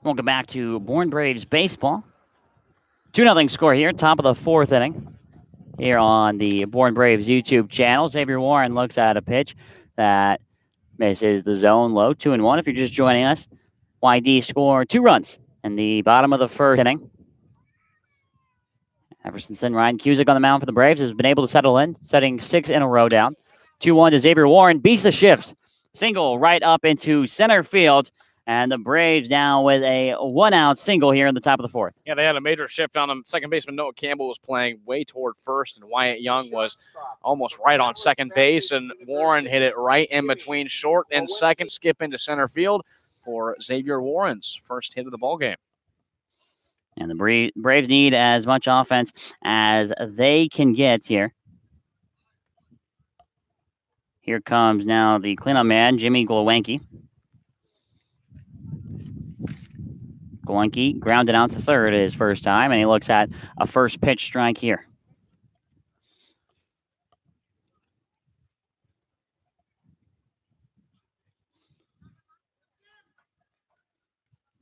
Welcome back to Bourne Braves baseball. 2-0 score here, top of the fourth inning. Here on the Bourne Braves YouTube channel, Xavier Warren looks at a pitch that misses the zone low, 2-1. If you're just joining us, YD scored 2 runs in the bottom of the first inning. Ever since then, Ryan Cusick on the mound for the Braves has been able to settle in, setting 6 in a row down. 2-1 to Xavier Warren, beats the shift. Single right up into center field. And the Braves down with a 1-out single here in the top of the fourth. Yeah, they had a major shift on them. Second baseman Noah Campbell was playing way toward first, and Wyatt Young was almost right on second base, and Warren hit it right in between short and second, skip into center field for Xavier Warren's first hit of the ballgame. And the Braves need as much offense as they can get here. Here comes now the cleanup man, Jimmy Glowenke. Glowenke grounded out to third his first time, and he looks at a first pitch strike here.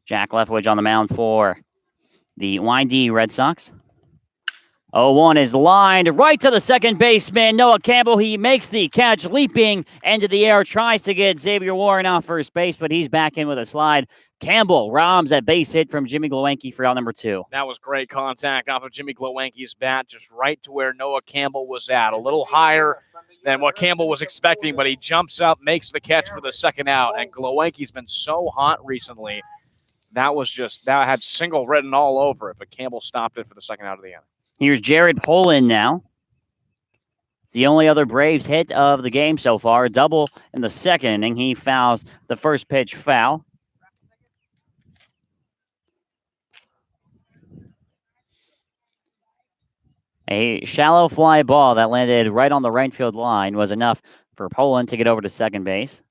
Jack Leftwich on the mound for the YD Red Sox. 0-1 is lined right to the second baseman, Noah Campbell. He makes the catch, leaping into the air, tries to get Xavier Warren off first base, but he's back in with a slide. Campbell robs that base hit from Jimmy Glowenke for out number 2. That was great contact off of Jimmy Glowenke's bat, just right to where Noah Campbell was at. A little higher than what Campbell was expecting, but he jumps up, makes the catch for the second out, and Glowenke's been so hot recently. That had single written all over it, but Campbell stopped it for the second out of the inning. Here's Jared Poland now. It's the only other Braves hit of the game so far. A double in the second inning. He fouls the first pitch foul. A shallow fly ball that landed right on the right field line was enough for Poland to get over to second base.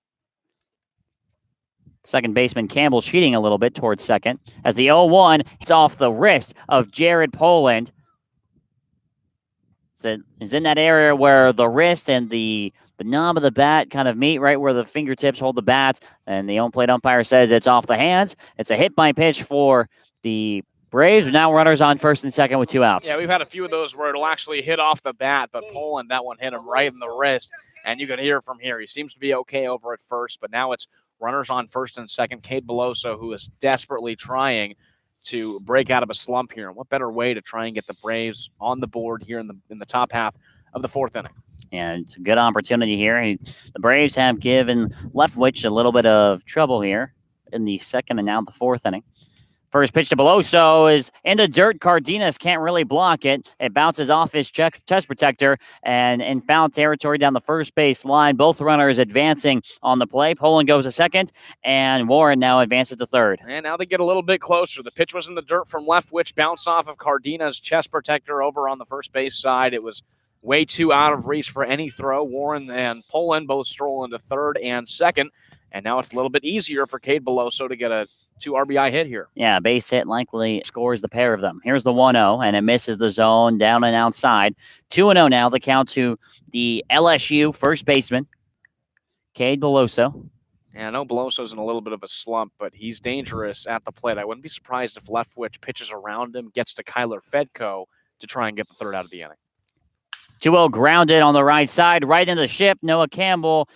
Second baseman Campbell cheating a little bit towards second as the 0-1 hits off the wrist of Jared Poland. So is in that area where the wrist and the knob of the bat kind of meet, right where the fingertips hold the bats, and the home plate umpire says it's off the hands. It's a hit by pitch for the Braves. Now runners on first and second with 2 outs. Yeah, we've had a few of those where it'll actually hit off the bat, but Poland, that one hit him right in the wrist, and you can hear from here. He seems to be okay over at first, but now it's runners on first and second. Cade Beloso, who is desperately trying to break out of a slump here. And what better way to try and get the Braves on the board here in the top half of the fourth inning? And it's a good opportunity here. The Braves have given Leftwich a little bit of trouble here in the second and now the fourth inning. First pitch to Beloso is in the dirt. Cardenas can't really block it. It bounces off his chest protector and in foul territory down the first base line. Both runners advancing on the play. Poland goes to second, and Warren now advances to third. And now they get a little bit closer. The pitch was in the dirt from Leftwich, bounced off of Cardenas' chest protector over on the first base side. It was way too out of reach for any throw. Warren and Poland both stroll into third and second, and now it's a little bit easier for Cade Beloso to get a 2 RBI hit here. Yeah, base hit likely scores the pair of them. Here's the 1-0, and it misses the zone down and outside. 2-0 now, the count to the LSU first baseman, Cade Beloso. Yeah, I know Beloso's in a little bit of a slump, but he's dangerous at the plate. I wouldn't be surprised if Leftwich pitches around him, gets to Kyler Fedko to try and get the third out of the inning. 2-0 grounded on the right side, right into the ship. Noah Campbell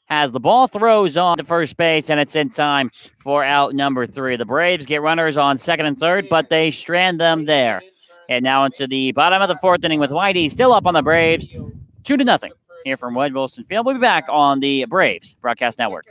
has the ball, throws on to first base, and it's in time for out number 3. The Braves get runners on second and third, but they strand them there. And now into the bottom of the fourth inning with Whitey still up on the Braves, 2-0 here from Wood Wilson Field. We'll be back on the Braves Broadcast Network.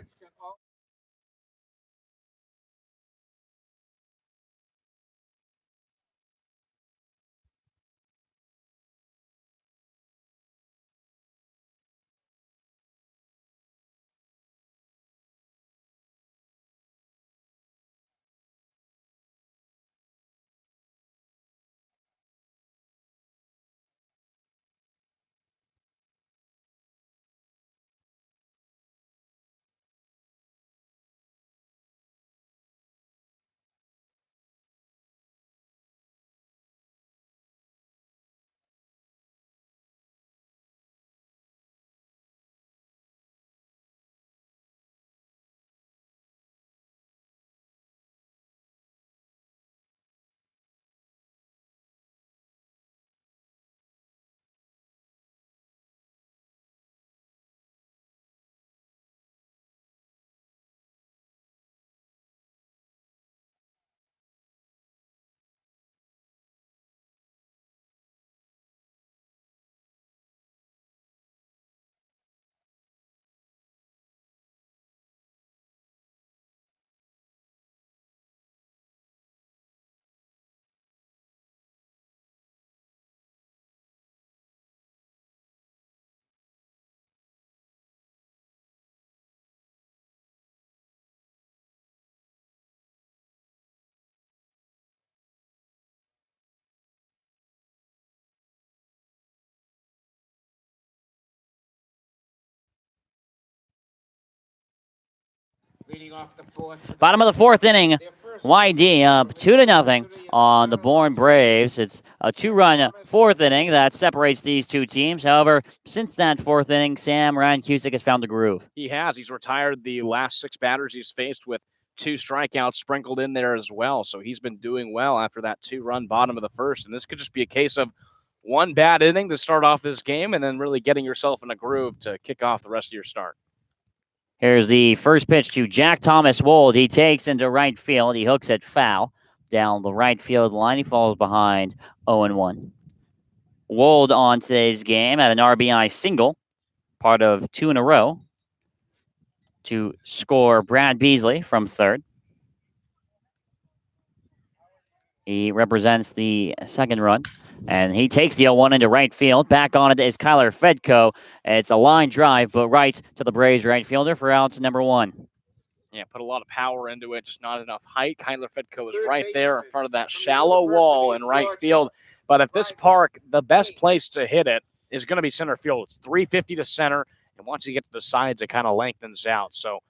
Bottom of the fourth inning, YD up 2-0 on the Bourne Braves. It's a 2-run fourth inning that separates these two teams. However, since that fourth inning, Ryan Cusick has found the groove. He has. He's retired the last 6 batters he's faced with 2 strikeouts sprinkled in there as well. So he's been doing well after that 2-run bottom of the first. And this could just be a case of one bad inning to start off this game and then really getting yourself in a groove to kick off the rest of your start. Here's the first pitch to Jack Thomas Wold. He takes into right field. He hooks it foul down the right field line. He falls behind 0-1. Wold on today's game had an RBI single, part of 2 in a row, to score Brad Beasley from third. He represents the second run, and he takes the 0-1 into right field. Back on it is Kyler Fedko. It's a line drive, but right to the Braves right fielder for out number 1. Yeah, put a lot of power into it, just not enough height. Kyler Fedko is right there in front of that shallow wall in right field. But at this park, the best place to hit it is going to be center field. It's 350 to center, and once you get to the sides, it kind of lengthens out. So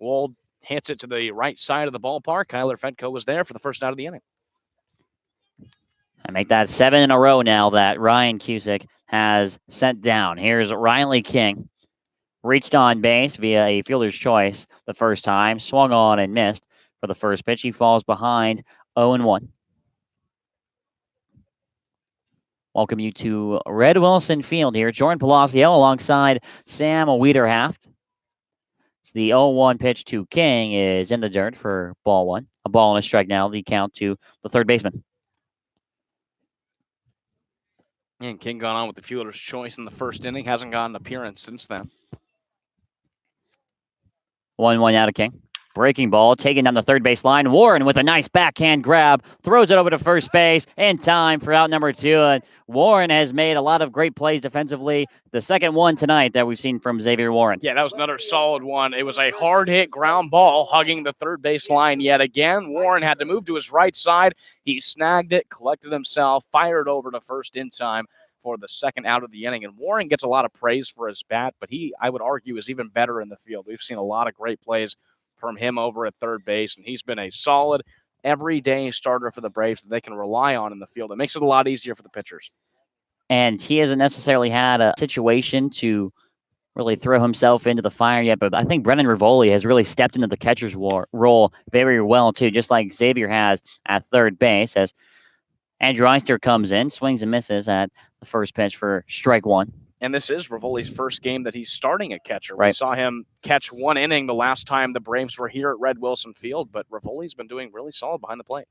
Wold hits it to the right side of the ballpark. Kyler Fedko was there for the first out of the inning. And make that 7 in a row now that Ryan Cusick has sent down. Here's Riley King. Reached on base via a fielder's choice the first time. Swung on and missed for the first pitch. He falls behind 0-1. Welcome you to Red Wilson Field here. Jordan Palacio alongside Sam Wiederhaft. So the 0-1 pitch to King is in the dirt for ball 1. A ball and a strike now. The count to the third baseman. And King gone on with the fielder's choice in the first inning. Hasn't gotten an appearance since then. 1-1 out of King. Breaking ball, taken down the third base line. Warren with a nice backhand grab, throws it over to first base in time for out number 2. And Warren has made a lot of great plays defensively. The second one tonight that we've seen from Xavier Warren. Yeah, that was another solid one. It was a hard-hit ground ball hugging the third base line yet again. Warren had to move to his right side. He snagged it, collected himself, fired over to first in time for the second out of the inning. And Warren gets a lot of praise for his bat, but he, I would argue, is even better in the field. We've seen a lot of great plays from him over at third base, and he's been a solid everyday starter for the Braves that they can rely on in the field. It makes it a lot easier for the pitchers. And he hasn't necessarily had a situation to really throw himself into the fire yet, but I think Brennan Rivoli has really stepped into the catcher's role very well, too, just like Xavier has at third base, as Andrew Eister comes in, swings and misses at the first pitch for strike 1. And this is Rivoli's first game that he's starting at catcher. Right. We saw him catch 1 inning the last time the Braves were here at Red Wilson Field, but Rivoli's been doing really solid behind the plate.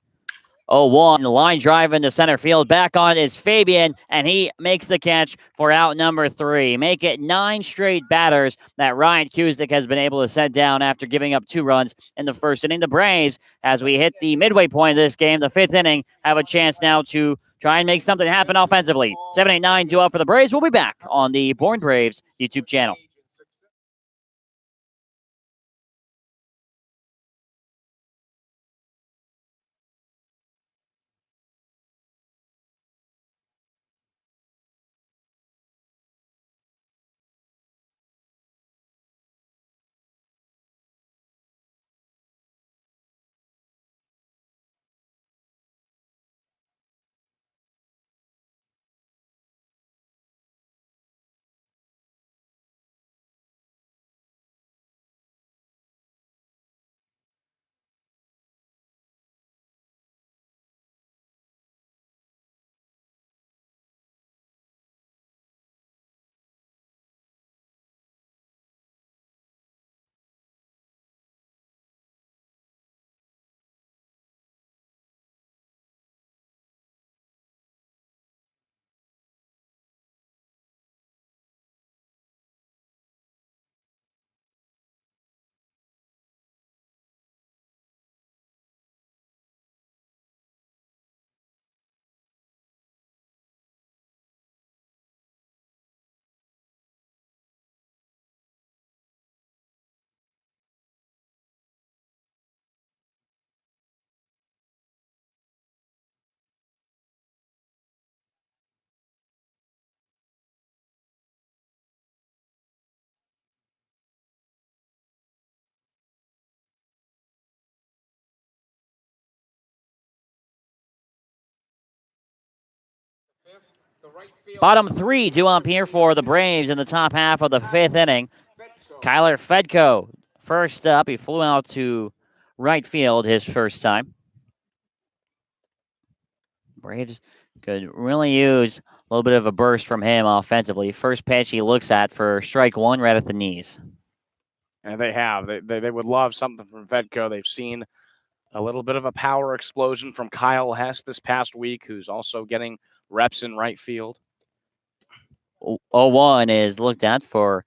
0-1, the line drive into center field. Back on it is Fabian, and he makes the catch for out number 3. Make it 9 straight batters that Ryan Cusick has been able to set down after giving up 2 runs in the first inning. The Braves, as we hit the midway point of this game, the 5th inning, have a chance now to try and make something happen offensively. 7-8-9 due out for the Braves. We'll be back on the Bourne Braves YouTube channel. Bottom three due up here for the Braves in the top half of the fifth inning. Kyler Fedko first up. He flew out to right field his first time. Braves could really use a little bit of a burst from him offensively. First pitch he looks at for strike one right at the knees. And they have. They would love something from Fedko. They've seen a little bit of a power explosion from Kyle Hess this past week, who's also getting reps in right field. 0-1 is looked at for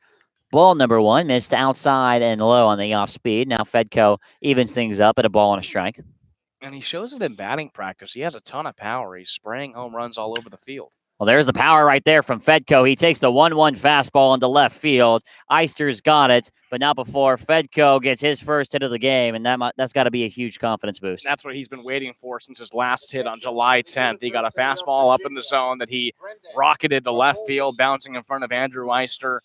ball number one. Missed outside and low on the off speed. Now Fedko evens things up at a ball and a strike. And he shows it in batting practice. He has a ton of power. He's spraying home runs all over the field. Well, there's the power right there from Fedko. He takes the 1-1 fastball into left field. Eister's got it, but not before Fedko gets his first hit of the game, and that's got to be a huge confidence boost. That's what he's been waiting for since his last hit on July 10th. He got a fastball up in the zone that he rocketed to left field, bouncing in front of Andrew Eister.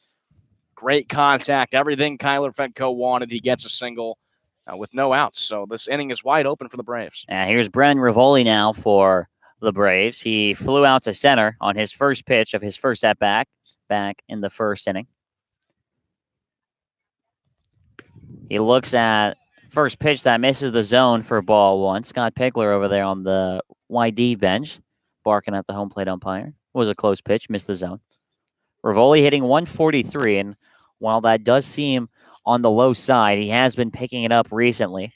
Great contact, everything Kyler Fedko wanted. He gets a single with no outs, so this inning is wide open for the Braves. And here's Brennan Rivoli now for the Braves. He flew out to center on his first pitch of his first at-bat back in the first inning. He looks at first pitch that misses the zone for ball one. Scott Pickler over there on the YD bench barking at the home plate umpire. It was a close pitch, missed the zone. Rivoli hitting 143, and while that does seem on the low side, he has been picking it up recently.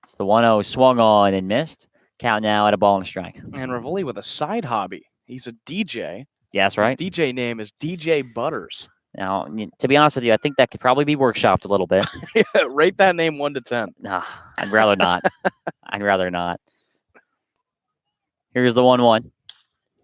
It's the 1-0 swung on and missed. Count now at a ball and a strike. And Rivoli with a side hobby. He's a DJ. Yeah, that's right. His DJ name is DJ Butters. Now, to be honest with you, I think that could probably be workshopped a little bit. Yeah, rate that name 1 to 10. Nah, I'd rather not. I'd rather not. Here's the 1-1.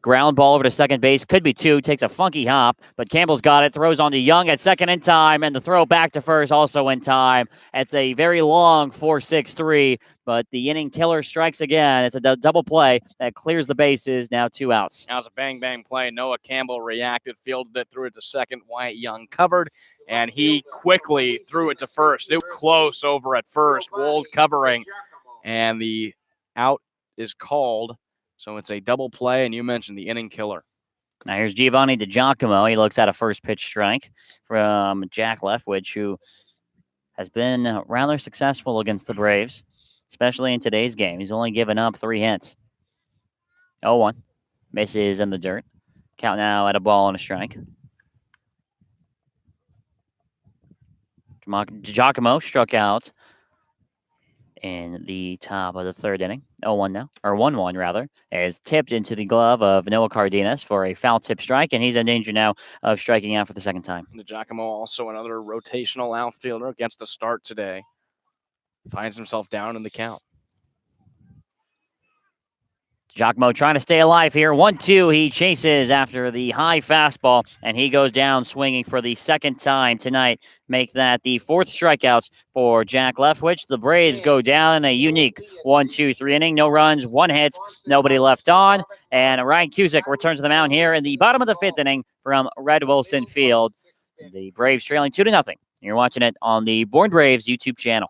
Ground ball over to second base. Could be two. Takes a funky hop, but Campbell's got it. Throws on to Young at second in time, and the throw back to first also in time. It's a very long 4-6-3, but the inning killer strikes again. It's a double play that clears the bases. Now 2 outs. That was a bang-bang play. Noah Campbell reacted, fielded it, threw it to second. Wyatt Young covered, and he quickly threw it to first. It was close over at first. Wold covering, and the out is called. So it's a double play, and you mentioned the inning killer. Now here's Giovanni DiGiacomo. He looks at a first pitch strike from Jack Leftwich, who has been rather successful against the Braves, especially in today's game. He's only given up 3 hits. 0-1. Misses in the dirt. Count now at a ball and a strike. DiGiacomo struck out in the top of the third inning. 0-1 now, or 1-1 rather, is tipped into the glove of Noah Cardenas for a foul tip strike, and he's in danger now of striking out for the second time. DiGiacomo, also another rotational outfielder, gets the start today. Finds himself down in the count. Giacomo trying to stay alive here. 1-2. He chases after the high fastball, and he goes down swinging for the second time tonight. Make that the 4th strikeouts for Jack Leftwich. The Braves go down in a unique 1-2-3 inning. No runs, 1 hit, nobody left on. And Ryan Cusick returns to the mound here in the bottom of the 5th inning from Red Wilson Field. The Braves trailing 2-0. You're watching it on the Bourne Braves YouTube channel.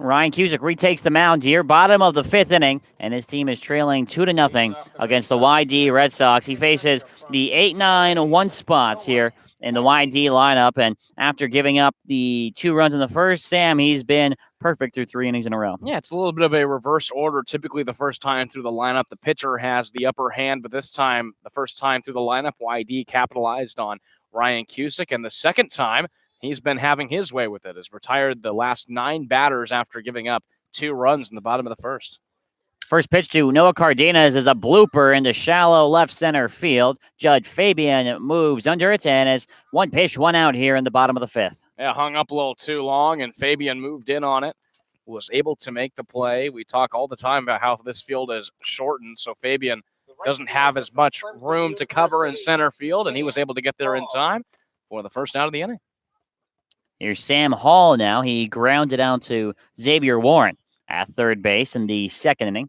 Ryan Cusick retakes the mound here, bottom of the 5th inning, and his team is trailing 2-0 against the YD Red Sox. He faces the 8-9-1 spots here in the YD lineup, and after giving up the 2 runs in the first, Sam, he's been perfect through 3 innings in a row. Yeah, it's a little bit of a reverse order. Typically, the first time through the lineup, the pitcher has the upper hand, but this time, the first time through the lineup, YD capitalized on Ryan Cusick, and the second time, he's been having his way with it. Has retired the last 9 batters after giving up 2 runs in the bottom of the first. First pitch to Noah Cardenas is a blooper into shallow left center field. Judge Fabian moves under it, and is 1 pitch, 1 out here in the bottom of the 5th. Yeah, hung up a little too long, and Fabian moved in on it, was able to make the play. We talk all the time about how this field is shortened, so Fabian doesn't have as much room to cover in center field, and he was able to get there in time for the first out of the inning. Here's Sam Hall now. He grounded out to Xavier Warren at third base in the 2nd inning,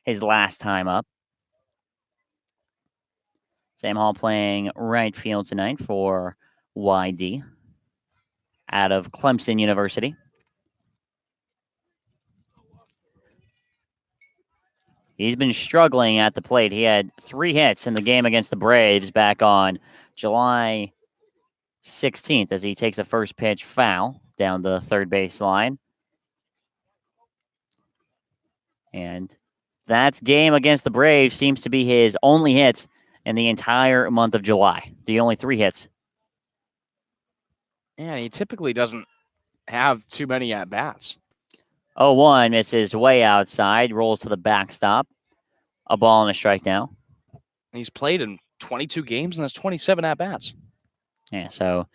his last time up. Sam Hall playing right field tonight for YD out of Clemson University. He's been struggling at the plate. He had 3 hits in the game against the Braves back on July 16th as he takes a first pitch foul down the third base line. And that game against the Braves seems to be his only hit in the entire month of July. The only 3 hits. Yeah, he typically doesn't have too many at-bats. 0-1 misses way outside, rolls to the backstop. A ball and a strike now. He's played in 22 games and has 27 at-bats. Yeah, so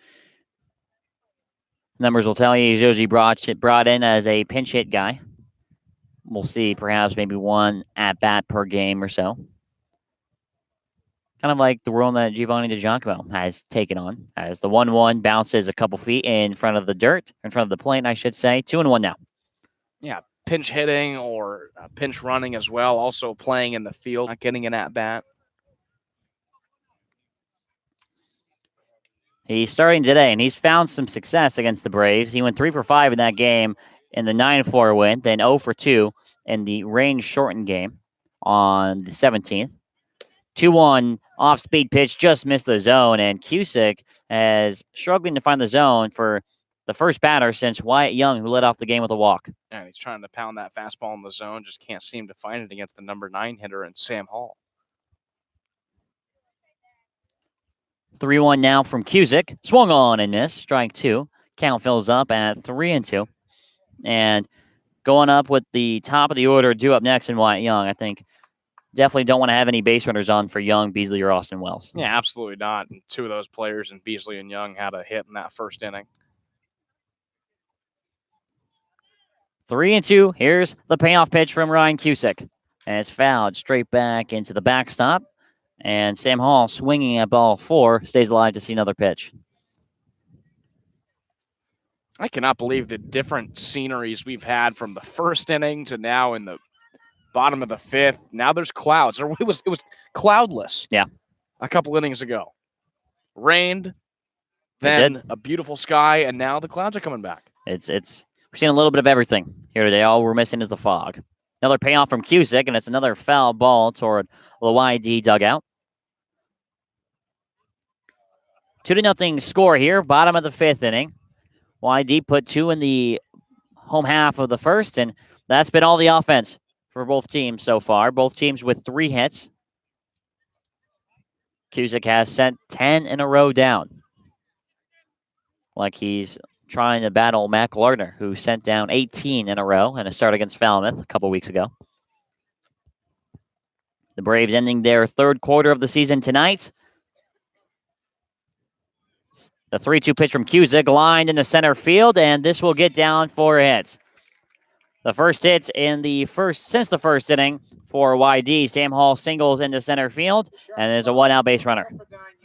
numbers will tell you he's usually brought in as a pinch hit guy. We'll see perhaps maybe 1 at-bat per game or so. Kind of like the role that Giovanni DiGiacomo has taken on, as the 1-1 bounces a couple feet in front of the dirt, in front of the plate, I should say. 2-1 now. Yeah, pinch hitting or pinch running as well, also playing in the field, not getting an at-bat. He's starting today, and he's found some success against the Braves. He went 3 for 5 in that game in the 9-4 win, then 0 for 2 in the rain-shortened game on the 17th. 2-1 off-speed pitch, just missed the zone, and Cusick is struggling to find the zone for the first batter since Wyatt Young, who led off the game with a walk. And he's trying to pound that fastball in the zone, just can't seem to find it against the number 9 hitter in Sam Hall. 3-1 now from Cusick. Swung on and missed. Strike 2. Count fills up at 3-2. And going up with the top of the order, due up next in Wyatt Young, I think definitely don't want to have any base runners on for Young, Beasley, or Austin Wells. Yeah, absolutely not. And 2 of those players, and Beasley and Young, had a hit in that first inning. 3-2. Here's the payoff pitch from Ryan Cusick. And it's fouled straight back into the backstop. And Sam Hall, swinging at ball 4, stays alive to see another pitch. I cannot believe the different sceneries we've had from the first inning to now in the bottom of the 5th. Now there's clouds. It was cloudless. Yeah. A couple innings ago. Rained, then a beautiful sky, and now the clouds are coming back. We're seeing a little bit of everything here today. All we're missing is the fog. Another payoff from Cusick, and it's another foul ball toward the YD dugout. 2-0 score here, bottom of the 5th inning. YD put 2 in the home half of the first, and that's been all the offense for both teams so far. Both teams with 3 hits. Cusick has sent 10 in a row down. Like he's trying to battle Matt Gardner, who sent down 18 in a row in a start against Falmouth a couple weeks ago. The Braves ending their 3rd quarter of the season tonight. The 3-2 pitch from Cusick, lined into center field, and this will get down for a hit. The first hit since the first inning for YD. Sam Hall singles into center field, and there's a 1-out base runner.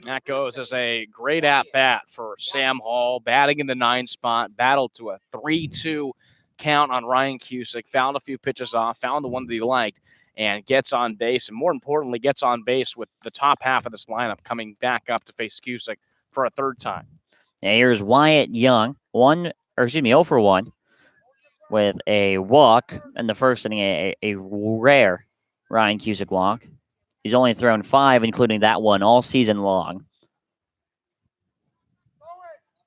That goes as a great at-bat for Sam Hall, batting in the 9 spot, battled to a 3-2 count on Ryan Cusick, found a few pitches off, found the one that he liked, and gets on base, and more importantly, gets on base with the top half of this lineup coming back up to face Cusick for a 3rd time. Now here's Wyatt Young, 0 for 1. with a walk in the first inning, a rare Ryan Cusick walk. He's only thrown 5, including that one, all season long.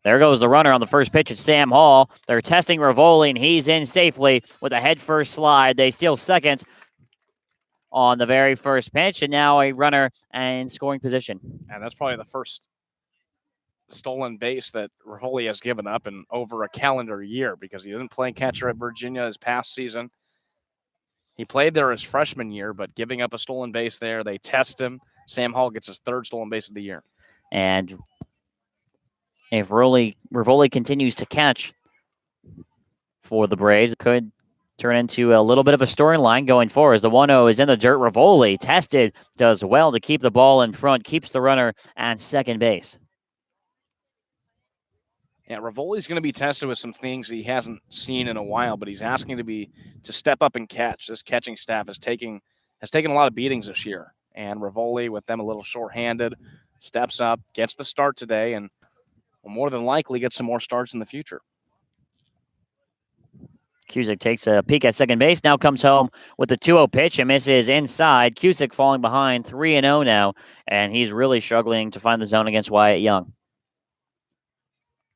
There goes the runner on the first pitch at Sam Hall. They're testing Rivoli, and he's in safely with a head-first slide. They steal second on the very first pitch, and now a runner in scoring position. And that's probably the first stolen base that Rivoli has given up in over a calendar year because he didn't play catcher at Virginia his past season. He played there his freshman year, but giving up a stolen base there, they test him. Sam Hall gets his 3rd stolen base of the year. And if Rivoli continues to catch for the Braves, it could turn into a little bit of a storyline going forward. As the 1-0 is in the dirt, Rivoli tested, does well to keep the ball in front, keeps the runner at second base. Yeah, Rivoli's going to be tested with some things he hasn't seen in a while, but he's asking to step up and catch. This catching staff has taken a lot of beatings this year, and Rivoli, with them a little short-handed, steps up, gets the start today, and will more than likely get some more starts in the future. Cusick takes a peek at second base, now comes home with the 2-0 pitch and misses inside. Cusick falling behind 3-0 now, and he's really struggling to find the zone against Wyatt Young.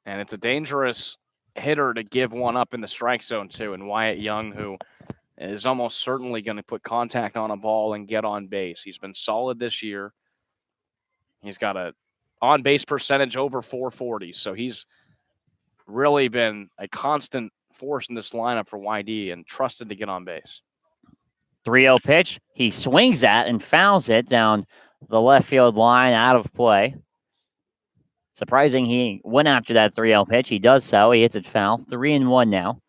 And it's a dangerous hitter to give one up in the strike zone, too. And Wyatt Young, who is almost certainly going to put contact on a ball and get on base. He's been solid this year. He's got a on-base percentage over 440. So he's really been a constant force in this lineup for YD and trusted to get on base. 3-0 pitch. He swings at and fouls it down the left field line, out of play. Surprising he went after that 3-0 pitch. He does so. He hits it foul. 3-1 now.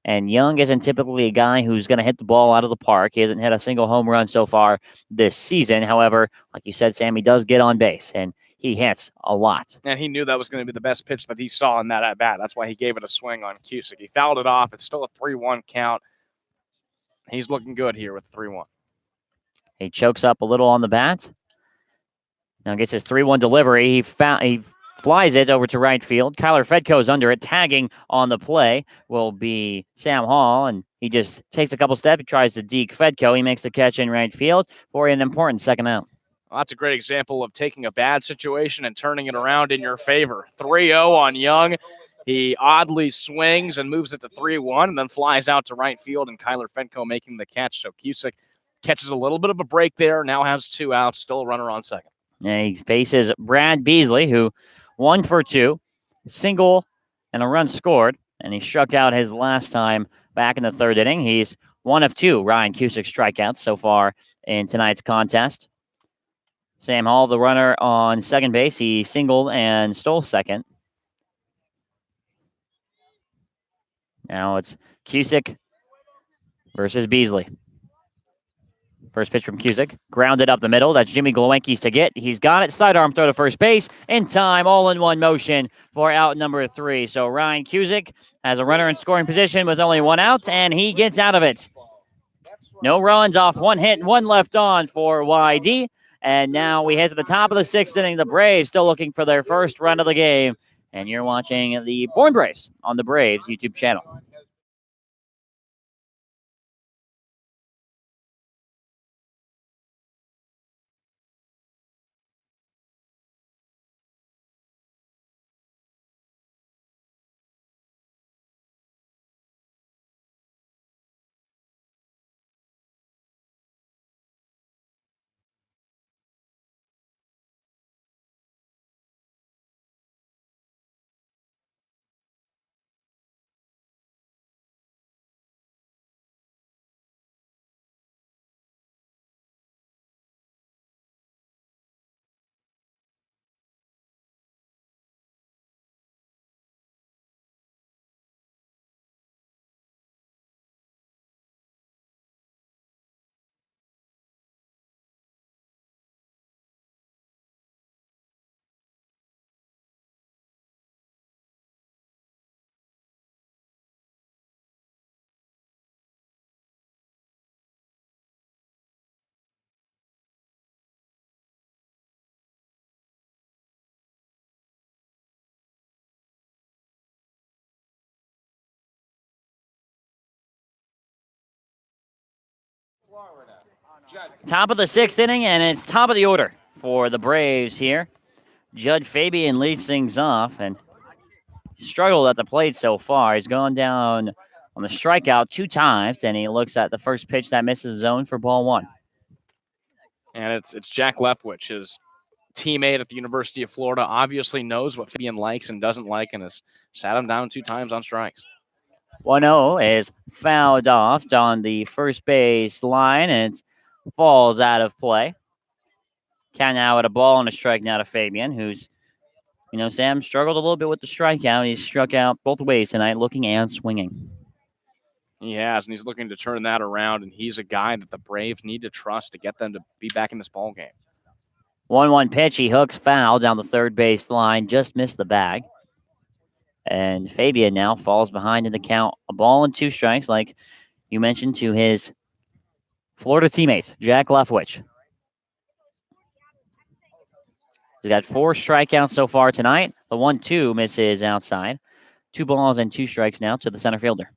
And Young isn't typically a guy who's going to hit the ball out of the park. He hasn't hit a single home run so far this season. However, like you said, Sam, he does get on base, and he hits a lot. And he knew that was going to be the best pitch that he saw in that at-bat. That's why he gave it a swing on Cusick. He fouled it off. It's still a 3-1 count. He's looking good here with 3-1. He chokes up a little on the bat. Now gets his 3-1 delivery. He flies it over to right field. Kyler Fedko's under it. Tagging on the play will be Sam Hall, and he just takes a couple steps. He tries to deke Fedko. He makes the catch in right field for an important second out. Well, that's a great example of taking a bad situation and turning it around in your favor. 3-0 on Young. He oddly swings and moves it to 3-1 and then flies out to right field, and Kyler Fedko making the catch. So Cusick catches a little bit of a break there, now has 2 outs, still a runner on second. And he faces Brad Beasley, who 1 for 2, single and a run scored, and he struck out his last time back in the 3rd inning. He's 1 of 2 Ryan Cusick strikeouts so far in tonight's contest. Sam Hall, the runner on second base, he singled and stole second. Now it's Cusick versus Beasley. First pitch from Cusick. Grounded up the middle. That's Jimmy Glowacki's to get. He's got it. Sidearm throw to first base. In time, all-in-one motion for out number 3. So Ryan Cusick has a runner in scoring position with only 1 out, and he gets out of it. No runs off 1 hit, 1 left on for YD. And now we head to the top of the 6th inning. The Braves still looking for their first run of the game. And you're watching the Bourne Braves on the Braves YouTube channel. Top of the 6th inning, and it's top of the order for the Braves here. Judd Fabian leads things off and struggled at the plate so far. He's gone down on the strikeout 2 times, and he looks at the first pitch that misses zone for ball 1. And it's Jack Leftwich, his teammate at the University of Florida, obviously knows what Fabian likes and doesn't like, and has sat him down 2 times on strikes. 1-0 is fouled off on the first base line, and it falls out of play. Count now at a ball and a strike now to Fabian, who's, Sam struggled a little bit with the strikeout. He's struck out both ways tonight, looking and swinging. He has, and he's looking to turn that around, and he's a guy that the Braves need to trust to get them to be back in this ball game. 1-1 pitch. He hooks foul down the third base line, just missed the bag. And Fabian now falls behind in the count. A ball and 2 strikes, like you mentioned, to his Florida teammate, Jack Leftwich. He's got 4 strikeouts so far tonight. The 1-2 misses outside. 2 balls and 2 strikes now to the center fielder.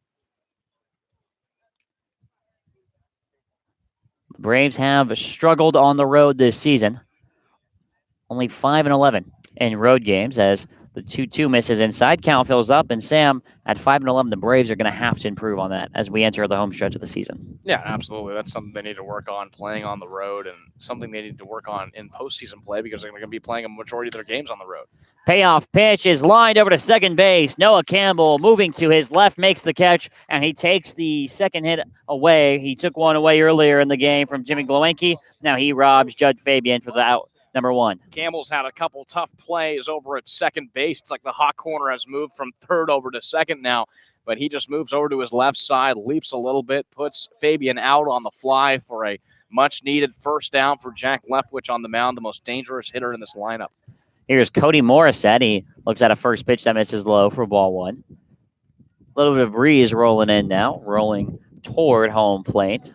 The Braves have struggled on the road this season. Only 5-11 in road games as the 2-2 misses inside. Count fills up, and Sam, at 5-11, the Braves are going to have to improve on that as we enter the home stretch of the season. Yeah, absolutely. That's something they need to work on, playing on the road, and something they need to work on in postseason play because they're going to be playing a majority of their games on the road. Payoff pitch is lined over to second base. Noah Campbell moving to his left makes the catch, and he takes the second hit away. He took one away earlier in the game from Jimmy Glowenke. Now he robs Judd Fabian for the out. Number 1. Campbell's had a couple tough plays over at second base. It's like the hot corner has moved from third over to second now, but he just moves over to his left side, leaps a little bit, puts Fabian out on the fly for a much-needed first down for Jack Leftwich on the mound, the most dangerous hitter in this lineup. Here's Cody Morissette. He looks at a first pitch that misses low for ball 1. A little bit of breeze rolling in now, rolling toward home plate.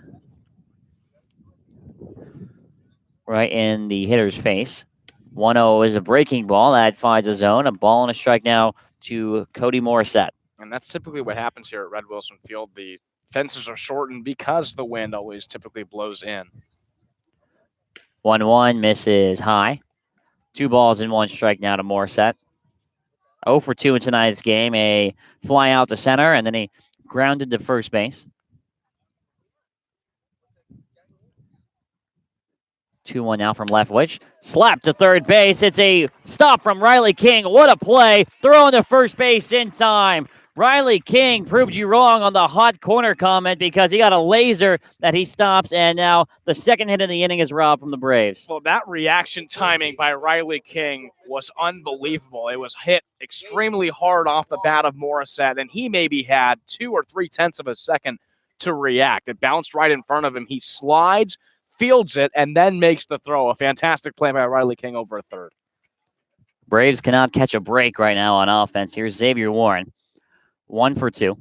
Right in the hitter's face. 1-0 is a breaking ball that finds a zone. A ball and a strike now to Cody Morissette. And that's typically what happens here at Red Wilson Field. The fences are shortened because the wind always typically blows in. 1-1 misses high. 2 balls and 1 strike now to Morissette. 0 for 2 in tonight's game. A fly out to center, and then he grounded to first base. 2-1 now from Leftwich. Slap to third base. It's a stop from Riley King. What a play. Throwing to first base in time. Riley King proved you wrong on the hot corner comment because he got a laser that he stops, and now the second hit of the inning is robbed from the Braves. Well, that reaction timing by Riley King was unbelievable. It was hit extremely hard off the bat of Morissette, and he maybe had 2 or 3/10 of a second to react. It bounced right in front of him. He slides, fields it, and then makes the throw. A fantastic play by Riley King over at third. Braves cannot catch a break right now on offense. Here's Xavier Warren. 1 for 2.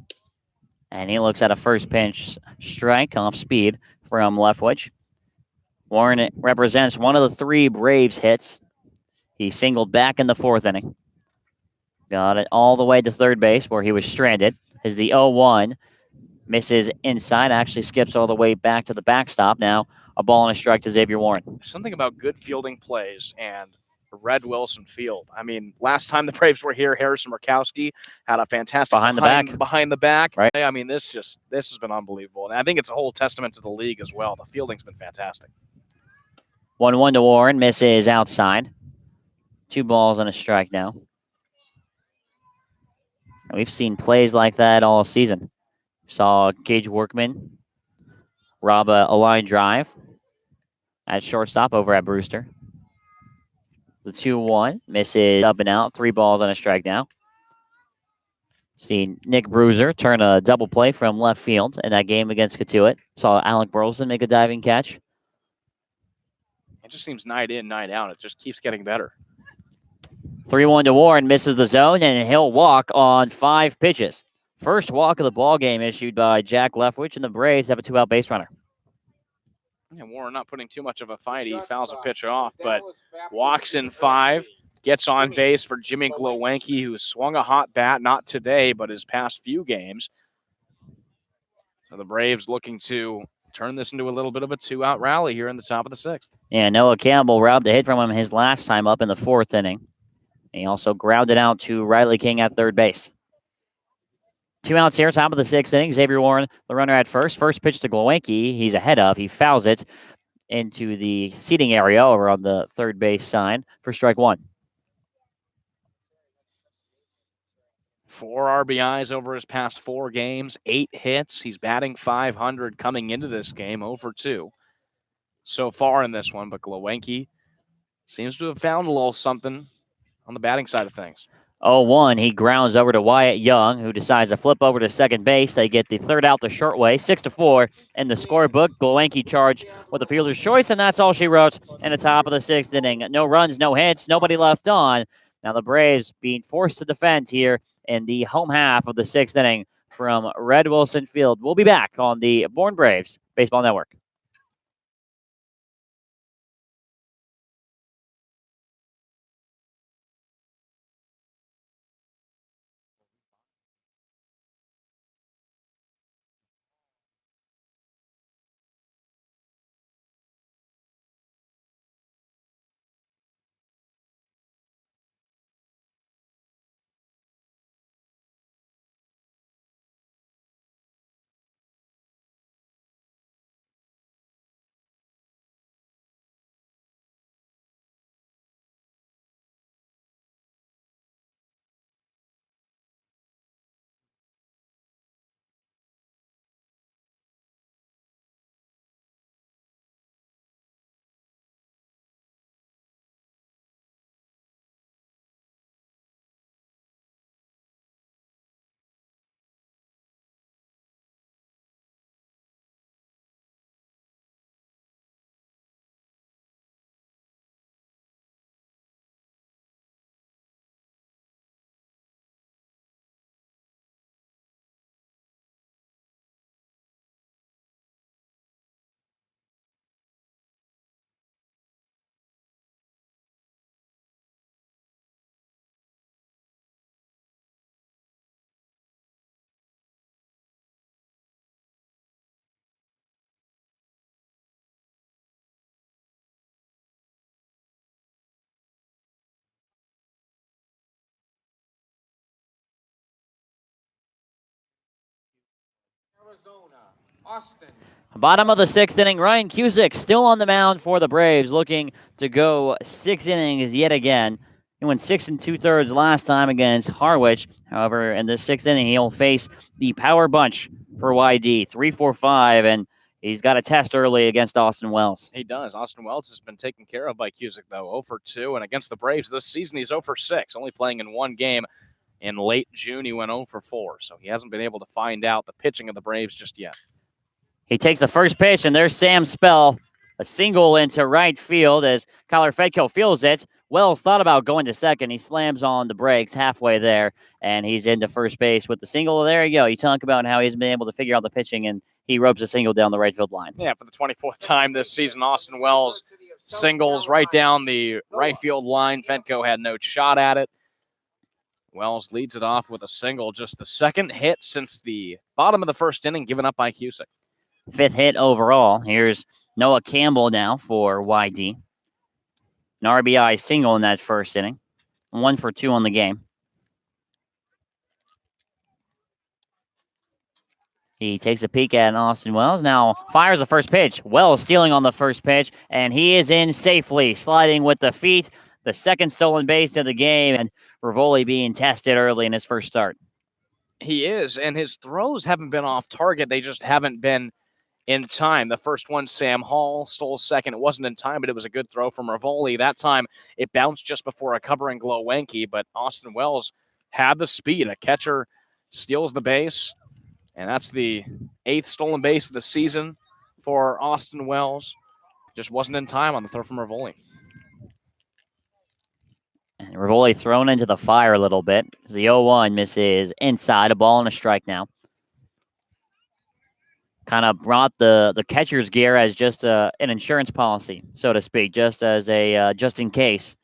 And he looks at a first pitch strike off speed from Leftwich. Warren represents one of the 3 Braves hits. He singled back in the 4th inning. Got it all the way to third base where he was stranded. As the 0-1 misses inside, actually skips all the way back to the backstop. Now a ball and a strike to Xavier Warren. Something about good fielding plays and Red Wilson Field. I mean, last time the Braves were here, Harrison Murkowski had a fantastic behind the back. Right. I mean, this has been unbelievable. And I think it's a whole testament to the league as well. The fielding's been fantastic. 1-1 to Warren, misses outside. 2 balls and a strike now. We've seen plays like that all season. Saw Gage Workman rob a line drive at shortstop over at Brewster. The 2-1 misses up and out. 3 balls and a strike now. Seen Nick Bruiser turn a double play from left field in that game against Catuit. Saw Alec Burleson make a diving catch. It just seems night in, night out. It just keeps getting better. 3-1 to Warren, misses the zone, and he'll walk on 5 pitches. First walk of the ball game issued by Jack Leftwich, and the Braves have a 2-out base runner. And Warren not putting too much of a fight. He fouls a pitch off, but walks in 5, gets on base for Jimmy Glowenke, who swung a hot bat, not today, but his past few games. So the Braves looking to turn this into a little bit of a 2-out rally here in the top of the 6th. Yeah, Noah Campbell robbed a hit from him his last time up in the 4th inning. He also grounded out to Riley King at third base. 2 outs here, top of the 6th inning. Xavier Warren, the runner at first. First pitch to Glowinski. He's ahead of. He fouls it into the seating area over on the third base side for strike 1. 4 RBIs over his past 4 games, 8 hits. He's batting .500 coming into this game, 0 for 2 so far in this one. But Glowinski seems to have found a little something on the batting side of things. 0-1, he grounds over to Wyatt Young, who decides to flip over to second base. They get the third out the short way, 6-4 in the scorebook. Glowinski charged with the fielder's choice, and that's all she wrote in the top of the 6th inning. No runs, no hits, nobody left on. Now the Braves being forced to defend here in the home half of the 6th inning from Red Wilson Field. We'll be back on the Bourne Braves Baseball Network. Austin. Bottom of the 6th inning, Ryan Cusick still on the mound for the Braves, looking to go 6 innings yet again. He went 6 2/3 last time against Harwich. However, in this 6th inning, he'll face the power bunch for YD, 3-4-5, and he's got a test early against Austin Wells. He does. Austin Wells has been taken care of by Cusick, though, 0 for 2. And against the Braves this season, he's 0 for 6, only playing in 1 game. In late June, he went 0 for 4, so he hasn't been able to find out the pitching of the Braves just yet. He takes the first pitch, and there's Sam Spell, a single into right field as Kyler Fedko feels it. Wells thought about going to second. He slams on the brakes halfway there, and he's into first base with the single. There you go. You talk about how he's been able to figure out the pitching, and he ropes a single down the right field line. Yeah, for the 24th time this season, Austin Wells singles right down the right field line. Fedko had no shot at it. Wells leads it off with a single, just the second hit since the bottom of the 1st inning given up by Cusick. 5th hit overall. Here's Noah Campbell now for YD. An RBI single in that 1st inning. 1 for 2 on the game. He takes a peek at Austin Wells. Now fires the first pitch. Wells stealing on the first pitch, and he is in safely, sliding with the feet. The second stolen base of the game, and Rivoli being tested early in his first start. He is, and his throws haven't been off target. They just haven't been in time. The first one, Sam Hall stole second. It wasn't in time, but it was a good throw from Rivoli. That time, it bounced just before a covering Glowinski, but Austin Wells had the speed. A catcher steals the base, and that's the 8th stolen base of the season for Austin Wells. Just wasn't in time on the throw from Rivoli. And Rivoli thrown into the fire a little bit. The 0-1 misses inside, a ball and a strike now. Kind of brought the catcher's gear as just an insurance policy, so to speak, just as a just in case.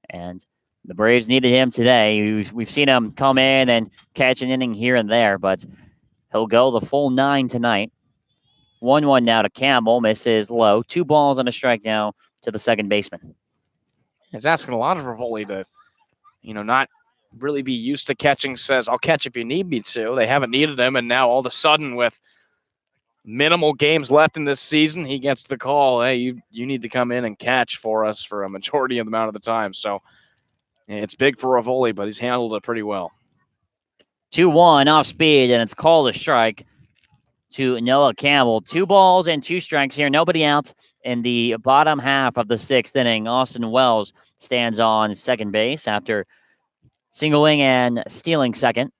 And the Braves needed him today. We've seen him come in and catch an inning here and there, but he'll go the full 9 tonight. 1-1 now to Campbell. Misses low. 2 balls and a strike now to the second baseman. He's asking a lot of Rivoli to, not really be used to catching. Says, I'll catch if you need me to. They haven't needed him, and now all of a sudden with minimal games left in this season, he gets the call, hey, you need to come in and catch for us for a majority of the amount of the time. So it's big for Rivoli, but he's handled it pretty well. 2-1 off speed, and it's called a strike to Noah Campbell. 2 balls and 2 strikes here. Nobody out in the bottom half of the 6th inning. Austin Wells stands on second base after singling and stealing second.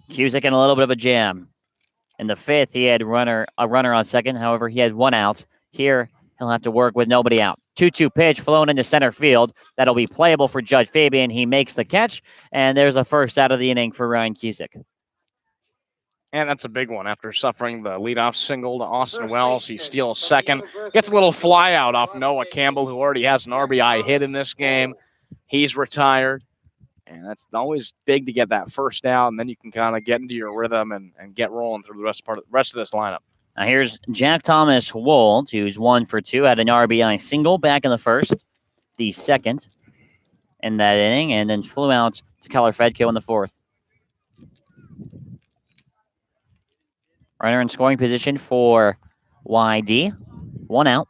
Cusick in a little bit of a jam. In the 5th, he had a runner on second. However, he had 1 out. Here, he'll have to work with nobody out. 2-2 pitch flown into center field. That'll be playable for Judge Fabian. He makes the catch, and there's a first out of the inning for Ryan Cusick. And that's a big one. After suffering the leadoff single to Austin Wells, he steals second. Gets a little fly out off Noah Campbell, who already has an RBI hit in this game. He's retired. And that's always big to get that first out, and then you can kind of get into your rhythm and get rolling through the rest of this lineup. Now here's Jack Thomas Wold, who's 1 for 2, had an RBI single back in the 1st, the 2nd in that inning, and then flew out to Keller Fedko in the 4th. Runner in scoring position for YD. 1 out.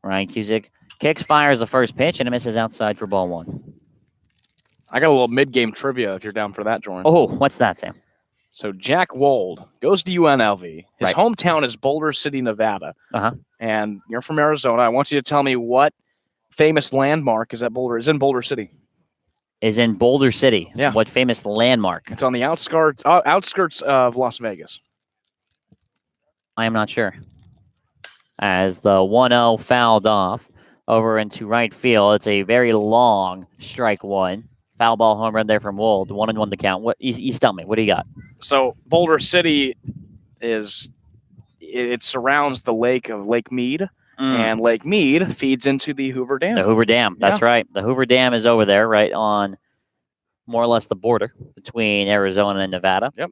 Ryan Cusick kicks, fires the first pitch, and it misses outside for ball 1. I got a little mid-game trivia if you're down for that, Jordan. Oh, what's that, Sam? So Jack Wold goes to UNLV. His Right. hometown is Boulder City, Nevada. Uh-huh. And you're from Arizona. I want you to tell me what famous landmark is in Boulder City. Is in Boulder City. Yeah. What famous landmark? It's on the outskirts of Las Vegas. I am not sure. As the 1-0 fouled off over into right field. It's a very long strike 1. Foul ball home run there from Wold. 1-1 to count. What you stump me. What do you got? So Boulder City it surrounds the lake of Lake Mead, and Lake Mead feeds into the Hoover Dam. The Hoover Dam. That's right. The Hoover Dam is over there, right on more or less the border between Arizona and Nevada. Yep.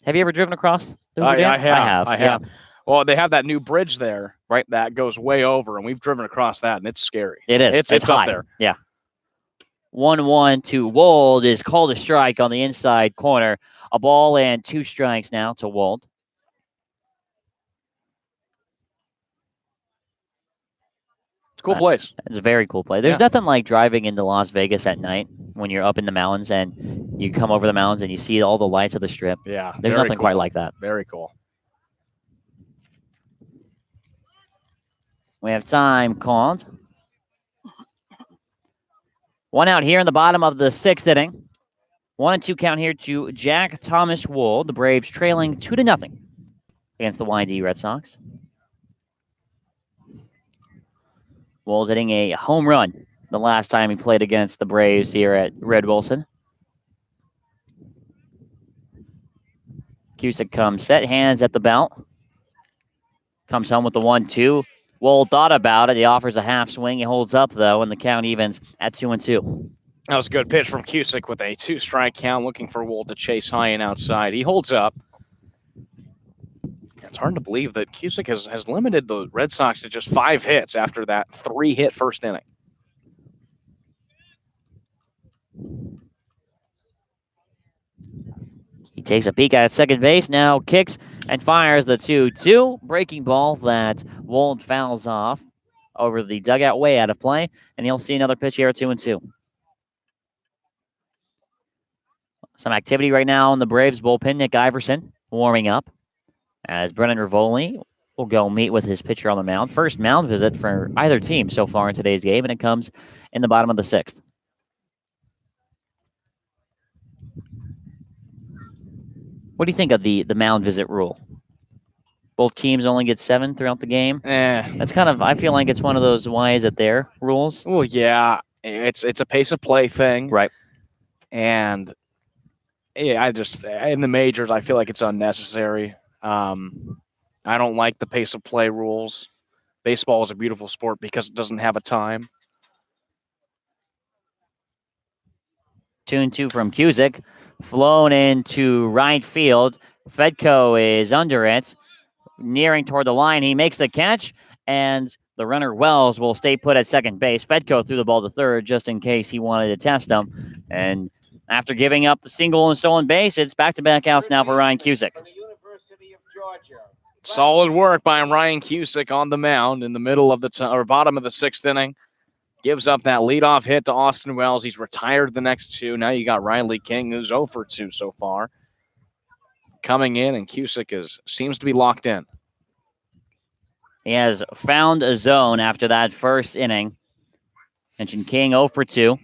Have you ever driven across the Hoover Dam? I have. Well, they have that new bridge there, right? That goes way over, and we've driven across that, and it's scary. It is. It's high. up there. Yeah. 1-1 to Wold is called a strike on the inside corner. A ball and 2 strikes now to Wold. It's a cool place. It's a very cool place. There's nothing like driving into Las Vegas at night when you're up in the mountains and you come over the mountains and you see all the lights of the Strip. Yeah. There's nothing quite like that. Very cool. We have time called. 1 out here in the bottom of the 6th inning. 1-2 count here to Jack Thomas Wold. The Braves trailing 2-0 against the YD Red Sox. Wold hitting a home run the last time he played against the Braves here at Red Wilson. Cusick comes set, hands at the belt. Comes home with the 1-2. Wold thought about it. He offers a half swing. He holds up, though, and the count evens at 2-2. That was a good pitch from Cusick with a 2-strike count, looking for Wold to chase high and outside. He holds up. It's hard to believe that Cusick has limited the Red Sox to just 5 hits after that 3-hit first inning. He takes a peek at second base, now kicks and fires the 2-2. Breaking ball that Wold fouls off over the dugout, way out of play, and he'll see another pitch here at 2-2. Some activity right now in the Braves bullpen. Nick Iverson warming up as Brennan Rivoli will go meet with his pitcher on the mound. First mound visit for either team so far in today's game, and it comes in the bottom of the 6th. What do you think of the mound visit rule? Both teams only get 7 throughout the game. That's kind of, I feel like it's one of those why is it there rules. Well, yeah, it's a pace of play thing, right? And yeah, in the majors, I feel like it's unnecessary. I don't like the pace of play rules. Baseball is a beautiful sport because it doesn't have a time. 2-2 from Cusick. Flown into right field. Fedko is under it, nearing toward the line. He makes the catch, and the runner Wells will stay put at second base. Fedko threw the ball to third just in case he wanted to test him. And after giving up the single and stolen base, it's back-to-back outs now for Ryan Cusick. Solid work by Ryan Cusick on the mound in the middle of the bottom of the sixth inning. Gives up that leadoff hit to Austin Wells. He's retired the next two. Now you got Riley King, who's 0 for 2 so far, coming in, and Cusick seems to be locked in. He has found a zone after that first inning. Mentioned King 0 for 2.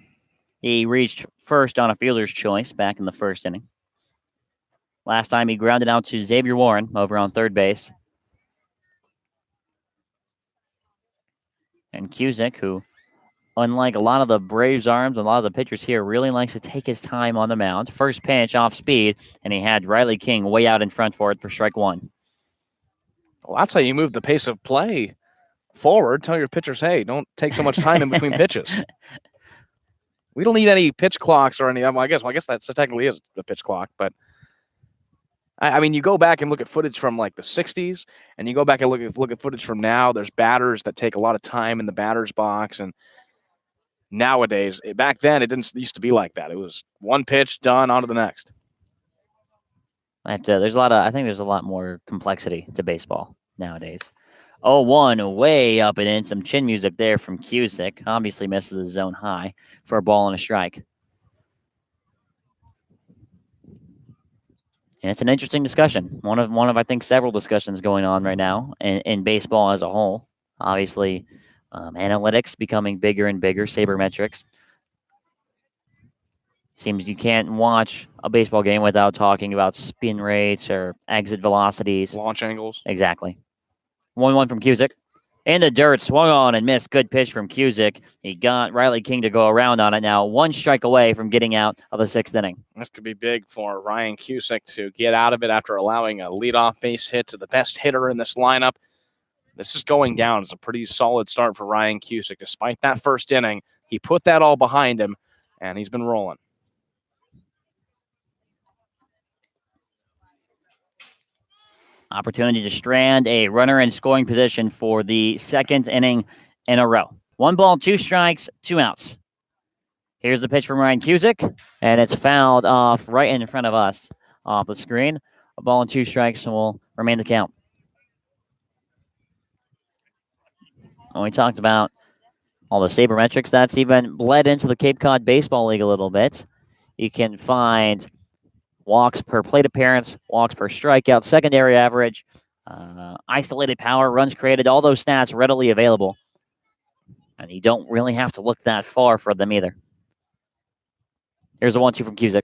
He reached first on a fielder's choice back in the first inning. Last time he grounded out to Xavier Warren over on third base. And Cusick, who, unlike a lot of the Braves' arms, a lot of the pitchers here, really likes to take his time on the mound. First pitch off speed, and he had Riley King way out in front for it for strike one. Well, that's how you move the pace of play forward. Tell your pitchers, hey, don't take so much time in between pitches. We don't need any pitch clocks or any. Well, I guess that technically is a pitch clock, but I mean, you go back and look at footage from like the '60s, and you go back and look at footage from now. There's batters that take a lot of time in the batter's box, and nowadays, back then, it didn't used to be like that. It was one pitch, done, on to the next. There's I think there's a lot more complexity to baseball nowadays. 0-1, way up and in. Some chin music there from Cusick. Obviously misses the zone high for a ball and a strike. And it's an interesting discussion. One of I think several discussions going on right now in baseball as a whole. Obviously, analytics becoming bigger and bigger, sabermetrics. Seems you can't watch a baseball game without talking about spin rates or exit velocities. Launch angles. Exactly. 1-1 from Cusick. In the dirt, swung on and missed. Good pitch from Cusick. He got Riley King to go around on it now. One strike away from getting out of the sixth inning. This could be big for Ryan Cusick to get out of it after allowing a leadoff base hit to the best hitter in this lineup. This is going down. It's a pretty solid start for Ryan Cusick. Despite that first inning, he put that all behind him, and he's been rolling. Opportunity to strand a runner in scoring position for the second inning in a row. 1 ball, 2 strikes, 2 outs. Here's the pitch from Ryan Cusick, and it's fouled off right in front of us off the screen. 1 ball and 2 strikes will remain the count. When we talked about all the sabermetrics, that's even bled into the Cape Cod Baseball League a little bit. You can find walks per plate appearance, walks per strikeout, secondary average, isolated power, runs created, all those stats readily available. And you don't really have to look that far for them either. Here's a 1-2 from Cusick.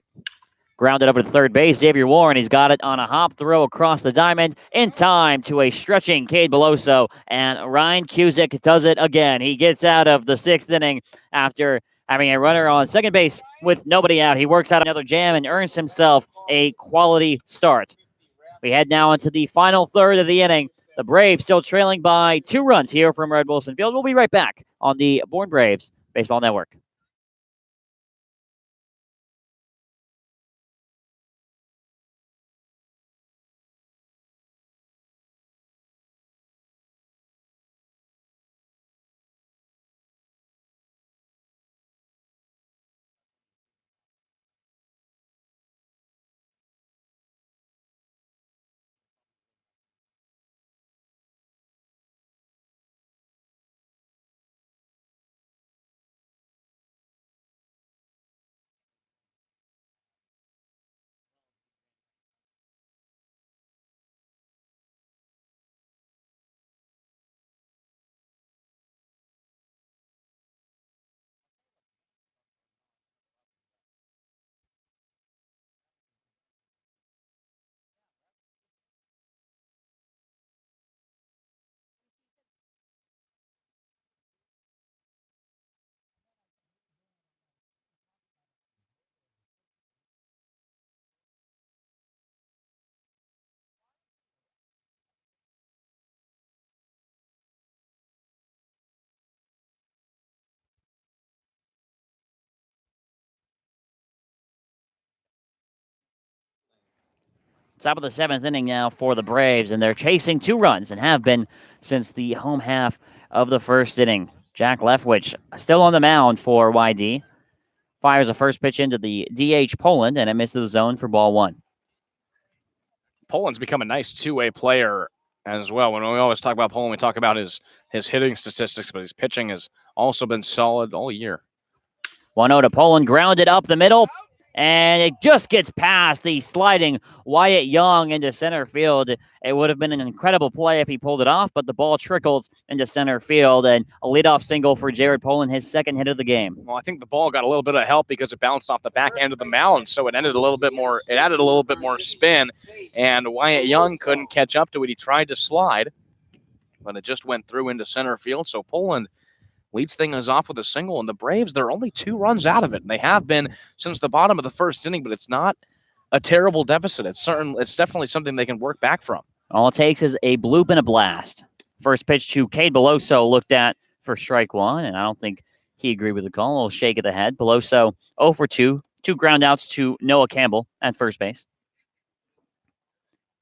Grounded over to third base. Xavier Warren, he's got it on a hop throw across the diamond in time to a stretching Cade Beloso. And Ryan Cusick does it again. He gets out of the sixth inning after having a runner on second base with nobody out. He works out another jam and earns himself a quality start. We head now into the final third of the inning. The Braves still trailing by 2 runs here from Red Wilson Field. We'll be right back on the Bourne Braves Baseball Network. Top of the 7th inning now for the Braves, and they're chasing 2 runs and have been since the home half of the 1st inning. Jack Leftwich still on the mound for YD. Fires a first pitch into the DH Poland, and it misses the zone for ball 1. Poland's become a nice two-way player as well. When we always talk about Poland, we talk about his hitting statistics, but his pitching has also been solid all year. 1-0 to Poland, grounded up the middle, and it just gets past the sliding Wyatt Young into center field. It would have been an incredible play if he pulled it off, but the ball trickles into center field, and a leadoff single for Jared Poland, his 2nd hit of the game. Well, I think the ball got a little bit of help because it bounced off the back end of the mound, so it ended a little bit more. It added a little bit more spin, and Wyatt Young couldn't catch up to it. He tried to slide, but it just went through into center field. So Poland leads things off with a single, and the Braves, they're only 2 runs out of it, and they have been since the bottom of the 1st inning, but it's not a terrible deficit. It's definitely something they can work back from. All it takes is a bloop and a blast. First pitch to Cade Beloso looked at for strike 1, and I don't think he agreed with the call. A little shake of the head. Beloso 0 for 2. 2 ground outs to Noah Campbell at first base.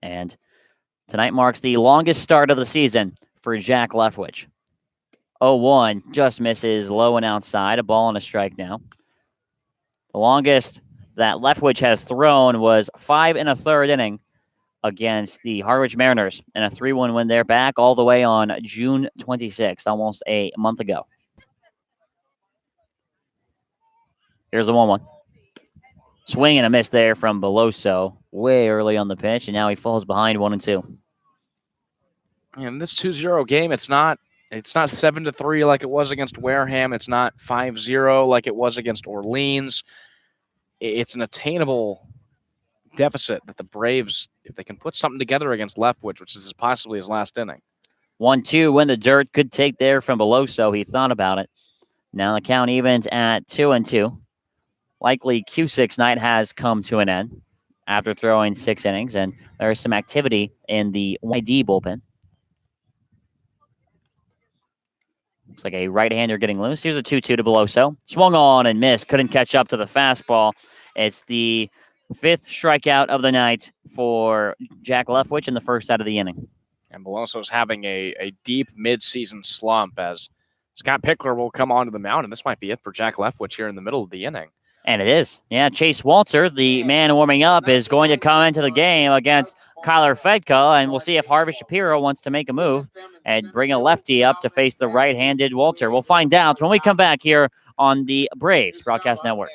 And tonight marks the longest start of the season for Jack Leftwich. 0-1, just misses low and outside. A ball and a strike now. The longest that Leftwich has thrown was 5 1/3 inning against the Harwich Mariners in a 3-1 win there, back all the way on June 26th, almost a month ago. Here's the 1-1. Swing and a miss there from Beloso way early on the pitch, and now he falls behind 1-2. And this 2-0 game, it's not 7-3 like it was against Wareham. It's not 5-0 like it was against Orleans. It's an attainable deficit that the Braves, if they can put something together against Leftwich, which is possibly his last inning. 1-2 when the dirt could take there from Beloso. He thought about it. Now the count evens at 2-2. Likely Cusick's night has come to an end after throwing 6 innings, and there is some activity in the YD bullpen. Looks like a right-hander getting loose. Here's a 2-2 to Beloso. Swung on and missed. Couldn't catch up to the fastball. It's the 5th strikeout of the night for Jack Leftwich in the 1st out of the inning. And Beloso's having a deep mid-season slump as Scott Pickler will come onto the mound, and this might be it for Jack Leftwich here in the middle of the inning. And it is. Yeah, Chase Walter, the man warming up, is going to come into the game against Kyler Fedka, and we'll see if Harvey Shapiro wants to make a move and bring a lefty up to face the right-handed Walter. We'll find out when we come back here on the Braves Broadcast Network.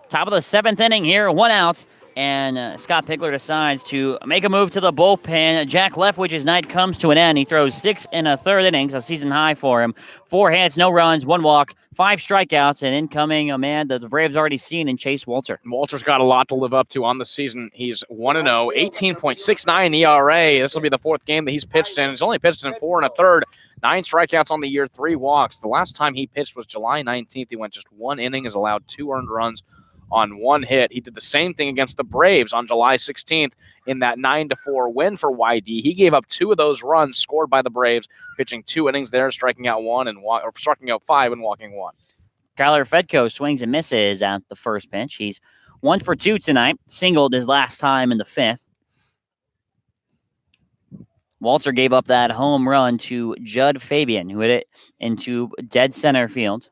Top of the 7th inning here, 1 out. And Scott Pickler decides to make a move to the bullpen. Jack Leftwich's night comes to an end. He throws 6 1/3 innings, a season high for him. 4 hits, no runs, 1 walk, 5 strikeouts, and incoming a man that the Braves already seen in Chase Walter. Walter's got a lot to live up to on the season. He's 1-0, 18.69 ERA. This will be the 4th game that he's pitched in. He's only pitched in 4 1/3, 9 strikeouts on the year, 3 walks. The last time he pitched was July 19th. He went just 1 inning, has allowed 2 earned runs on 1 hit. He did the same thing against the Braves on July 16th in that 9-4 win for YD. He gave up 2 of those runs scored by the Braves, pitching 2 innings there, striking out 1 and striking out 5 and walking 1. Kyler Fedko swings and misses at the first pitch. He's 1 for 2 tonight, singled his last time in the 5th. Walter gave up that home run to Judd Fabian, who hit it into dead center field.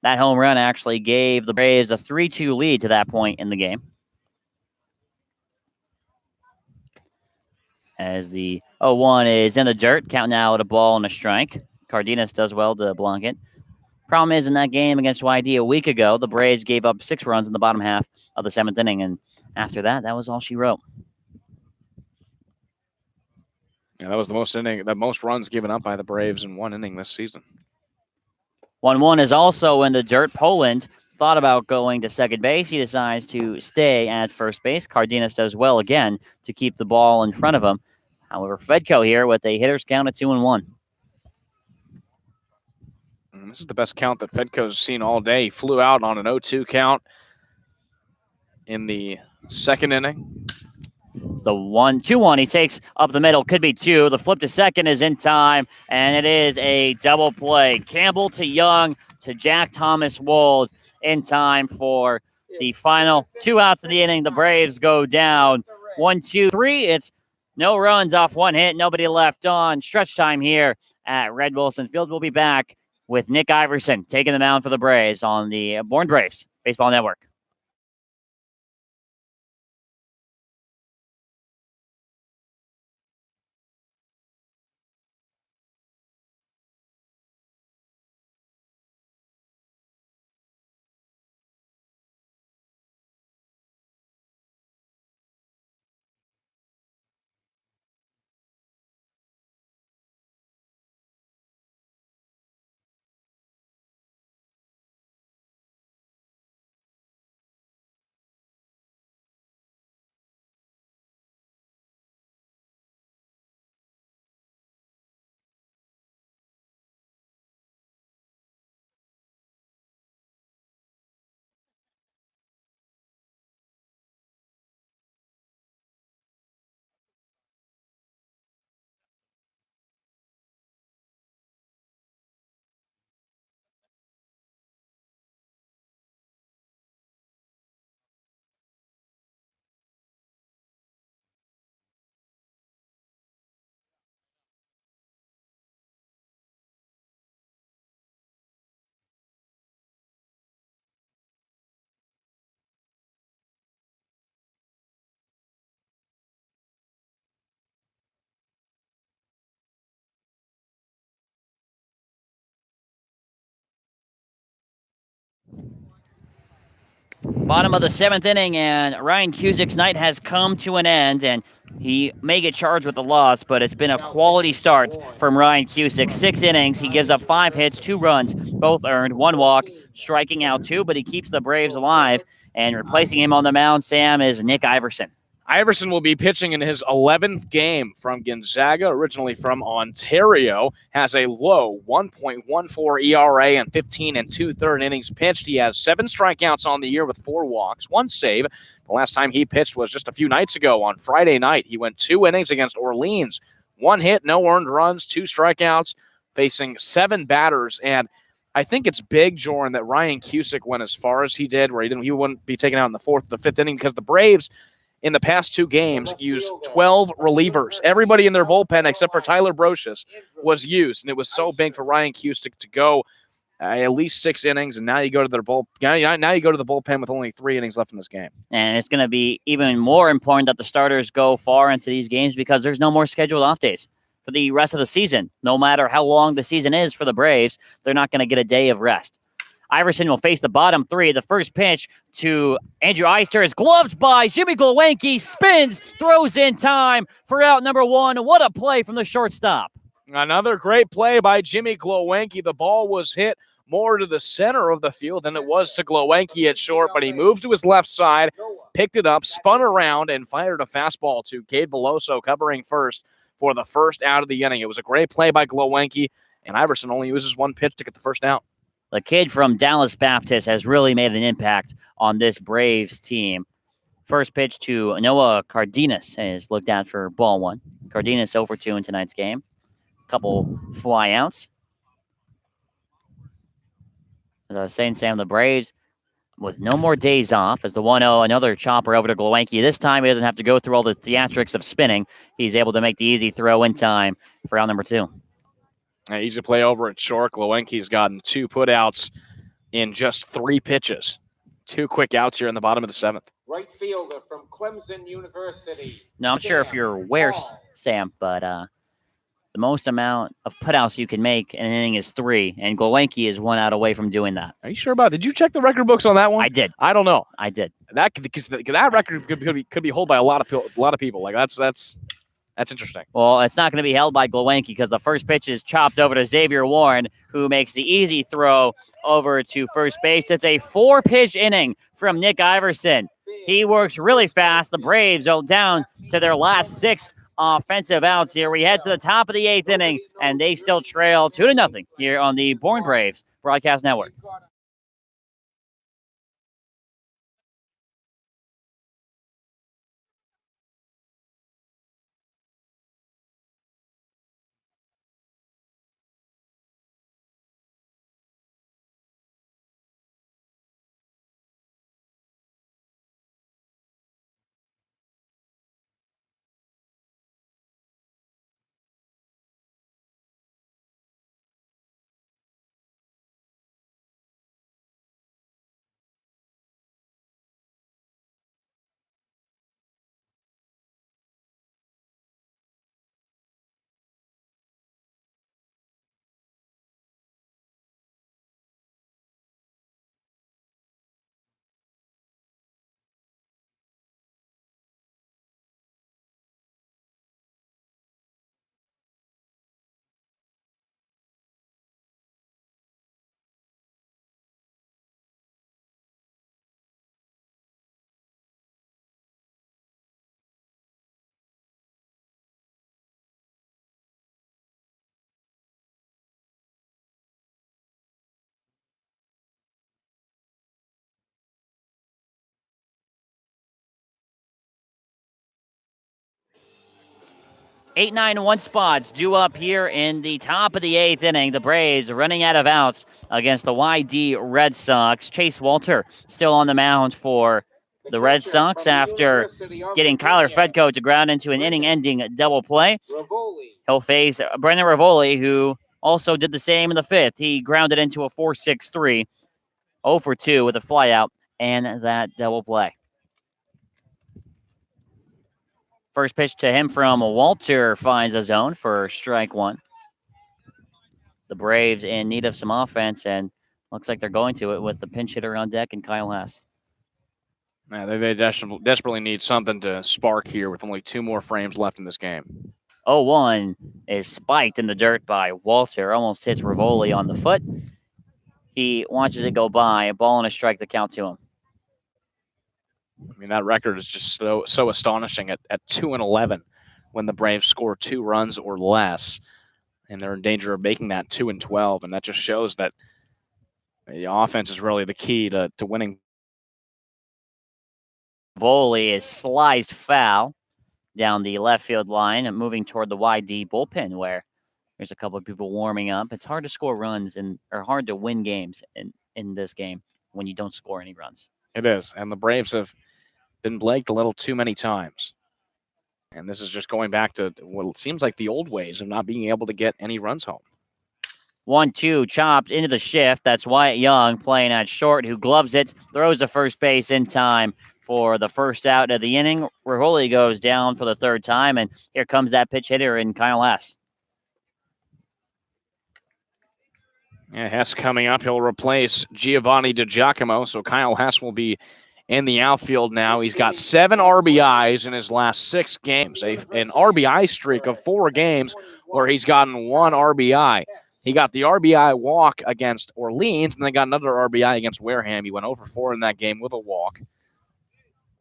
That home run actually gave the Braves a 3-2 lead to that point in the game. As the 0-1 is in the dirt, counting out a ball and a strike. Cardenas does well to block it. Problem is, in that game against YD a week ago, the Braves gave up 6 runs in the bottom half of the 7th inning, and after that, that was all she wrote. Yeah, that was the most runs given up by the Braves in 1 inning this season. 1-1 is also in the dirt. Poland thought about going to second base. He decides to stay at first base. Cardenas does well again to keep the ball in front of him. However, Fedko here with a hitter's count at 2-1. And this is the best count that Fedko's seen all day. He flew out on an 0-2 count in the 2nd inning. It's the 1-2-1. He takes up the middle. Could be 2. The flip to second is in time, and it is a double play. Campbell to Young to Jack Thomas Wold in time for the final 2 outs of the inning. The Braves go down 1-2-3. It's no runs off 1 hit. Nobody left on. Stretch time here at Red Wilson Field. We'll be back with Nick Iverson taking the mound for the Braves on the Bourne Braves Baseball Network. Bottom of the 7th inning, and Ryan Cusick's night has come to an end, and he may get charged with the loss, but it's been a quality start from Ryan Cusick. 6 innings, he gives up 5 hits, 2 runs, both earned, 1 walk, striking out 2, but he keeps the Braves alive, and replacing him on the mound, Sam, is Nick Iverson. Iverson will be pitching in his 11th game from Gonzaga, originally from Ontario. Has a low 1.14 ERA and 15 2/3 innings pitched. He has 7 strikeouts on the year with 4 walks, 1 save. The last time he pitched was just a few nights ago on Friday night. He went 2 innings against Orleans, 1 hit, no earned runs, 2 strikeouts, facing 7 batters. And I think it's big, Jordan, that Ryan Cusick went as far as he did, where he wouldn't be taken out in the 4th or the 5th inning, because the Braves in the past 2 games used 12 relievers. Everybody in their bullpen except for Tyler Brocious was used, and it was so big for Ryan Cusick to go at least 6 innings, and now you go to the bullpen with only 3 innings left in this game. And it's going to be even more important that the starters go far into these games, because there's no more scheduled off days for the rest of the season. No matter how long the season is for the Braves, they're not going to get a day of rest. Iverson will face the bottom three. The first pitch to Andrew Eister is gloved by Jimmy Glowacki, spins, throws in time for out number one. What a play from the shortstop. Another great play by Jimmy Glowacki. The ball was hit more to the center of the field than it was to Glowacki at short, but he moved to his left side, picked it up, spun around, and fired a fastball to Cade Beloso covering first for the first out of the inning. It was a great play by Glowacki, and Iverson only uses one pitch to get the first out. The kid from Dallas Baptist has really made an impact on this Braves team. First pitch to Noah Cardenas is looked at for ball one. Cardenas 0-2 in tonight's game. Couple fly outs. As I was saying, Sam, the Braves with no more days off as the 1-0, another chopper over to Glowacki. This time he doesn't have to go through all the theatrics of spinning. He's able to make the easy throw in time for out number two. Easy play over at short. Glowacki's gotten 2 putouts in just 3 pitches. 2 quick outs here in the bottom of the 7th. Right fielder from Clemson University. Now, I'm sure if you're aware, Sam, but the most amount of putouts you can make in an inning is 3, and Glowacki is 1 out away from doing that. Are you sure about it? Did you check the record books on that one? I did. I don't know. I did. Because that record could be held by a lot of people. Like that's interesting. Well, it's not going to be held by Glowacki because the first pitch is chopped over to Xavier Warren, who makes the easy throw over to first base. It's a 4-pitch inning from Nick Iverson. He works really fast. The Braves are down to their last 6 offensive outs here. We head to the top of the 8th inning, and they still trail 2-0 here on the Bourne Braves Broadcast Network. Eight, 9, 1 spots due up here in the top of the 8th inning. The Braves running out of outs against the YD Red Sox. Chase Walter still on the mound for the Red Sox after getting Kyler Fedko to ground into an inning-ending double play. He'll face Brendan Rivoli, who also did the same in the 5th. He grounded into a 4-6-3, 0-2 with a flyout and that double play. First pitch to him from Walter finds a zone for strike 1. The Braves in need of some offense, and looks like they're going to it with the pinch hitter on deck and Kyle Hess. Yeah, they desperately need something to spark here with only 2 more frames left in this game. 0-1 is spiked in the dirt by Walter. Almost hits Rivoli on the foot. He watches it go by. A ball and a strike to count to him. I mean, that record is just so astonishing at 2-11 when the Braves score 2 runs or less, and they're in danger of making that 2-12, and that just shows that the offense is really the key to winning. Rivoli is sliced foul down the left field line and moving toward the YD bullpen where there's a couple of people warming up. It's hard to score runs or hard to win games in this game when you don't score any runs. It is, and the Braves have been blaked a little too many times. And this is just going back to what seems like the old ways of not being able to get any runs home. 1-2 chopped into the shift. That's Wyatt Young playing at short, who gloves it, throws to first base in time for the first out of the inning. Rivoli goes down for the 3rd time, and here comes that pitch hitter in Kyle Hess. Yeah, Hess coming up. He'll replace Giovanni DiGiacomo. So Kyle Hess will be in the outfield now. He's got 7 RBIs in his last 6 games, an RBI streak of 4 games where he's gotten 1 RBI. He got the RBI walk against Orleans, and then got another RBI against Wareham. He went 0 for 4 in that game with a walk.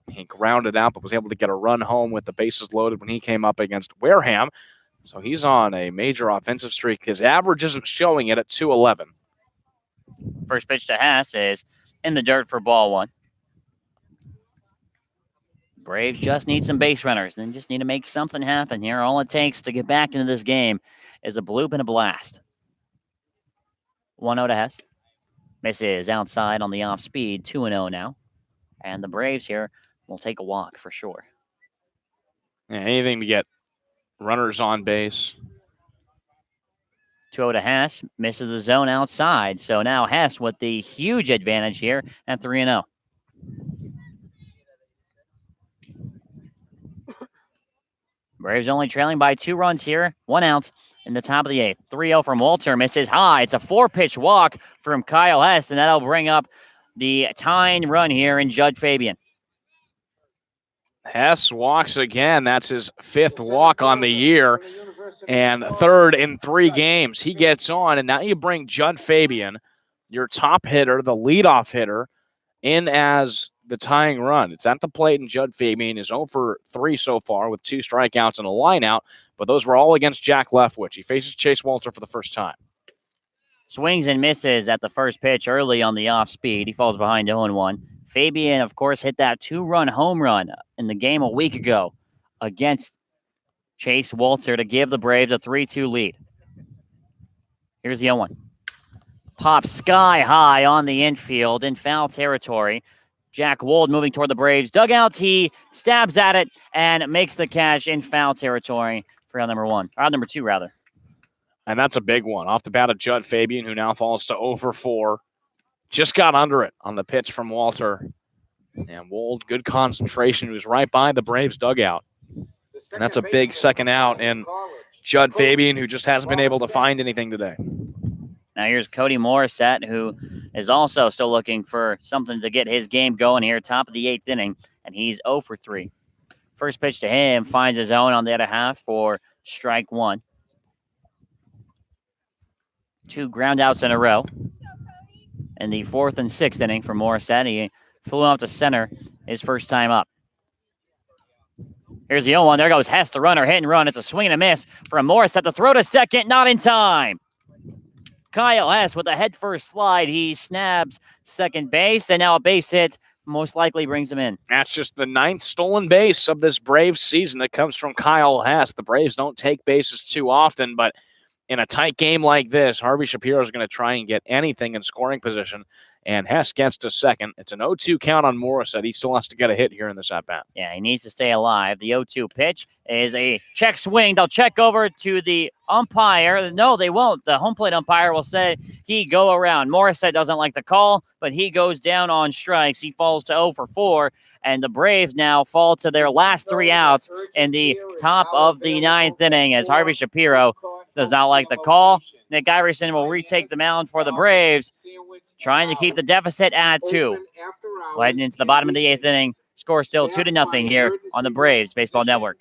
He grounded out, but was able to get a run home with the bases loaded when he came up against Wareham. So he's on a major offensive streak. His average isn't showing it at 211. First pitch to Hess is in the dirt for ball 1. Braves just need some base runners, then just need to make something happen here. All it takes to get back into this game is a bloop and a blast. 1-0 to Hess. Misses outside on the off speed, 2-0 now. And the Braves here will take a walk for sure. Yeah, anything to get runners on base. 2-0 to Hess, misses the zone outside. So now Hess with the huge advantage here at 3-0. Braves only trailing by 2 runs here, 1 out in the top of the 8th. 3-0 from Walter, misses high. It's a 4-pitch walk from Kyle Hess, and that'll bring up the tying run here in Judd Fabian. Hess walks again. That's his 5th walk on the year and 3rd in 3 games. He gets on, and now you bring Judd Fabian, your top hitter, the leadoff hitter, in as the tying run. It's at the plate, and Judd Fabian is 0 for 3 so far with 2 strikeouts and a lineout, but those were all against Jack Leftwich. He faces Chase Walter for the first time. Swings and misses at the first pitch early on the off speed. He falls behind 0-1. Fabian, of course, hit that 2-run home run in the game a week ago against Chase Walter to give the Braves a 3-2 lead. Here's the 0-1. Pops sky high on the infield in foul territory. Jack Wold moving toward the Braves dugout. He stabs at it and makes the catch in foul territory for out number 2 rather. And that's a big one. Off the bat of Judd Fabian, who now falls to 0 for 4. Just got under it on the pitch from Walter. And Wold, good concentration. He was right by the Braves dugout. And that's a big second out. And Judd Fabian, who just hasn't been able to find anything today. Now here's Cody Morissette, who is also still looking for something to get his game going here, top of the 8th inning, and he's 0 for 3. First pitch to him finds his own on the other half for strike 1. 2 ground outs in a row. In the 4th and 6th inning for Morissette, he flew out to center his first time up. Here's the 0-1. There goes Hess, the runner, hit and run. It's a swing and a miss from Morissette. The throw to second, not in time. Kyle Hess with a head-first slide. He snaps second base, and now a base hit most likely brings him in. That's just the 9th stolen base of this Braves season that comes from Kyle Hess. The Braves don't take bases too often, but in a tight game like this, Harvey Shapiro is going to try and get anything in scoring position, and Hess gets to second. It's an 0-2 count on Morissette. He still has to get a hit here in this at-bat. Yeah, he needs to stay alive. The 0-2 pitch is a check swing. They'll check over to the umpire. No, they won't. The home plate umpire will say he go around. Morissette doesn't like the call, but he goes down on strikes. He falls to 0 for 4, and the Braves now fall to their last 3 outs in the top of the 9th inning as Harvey Shapiro does not like the call. Nick Iverson will retake the mound for the Braves, trying to keep the deficit at 2. Heading into the bottom of the 8th inning, score still 2-0 here on the Braves Baseball Network.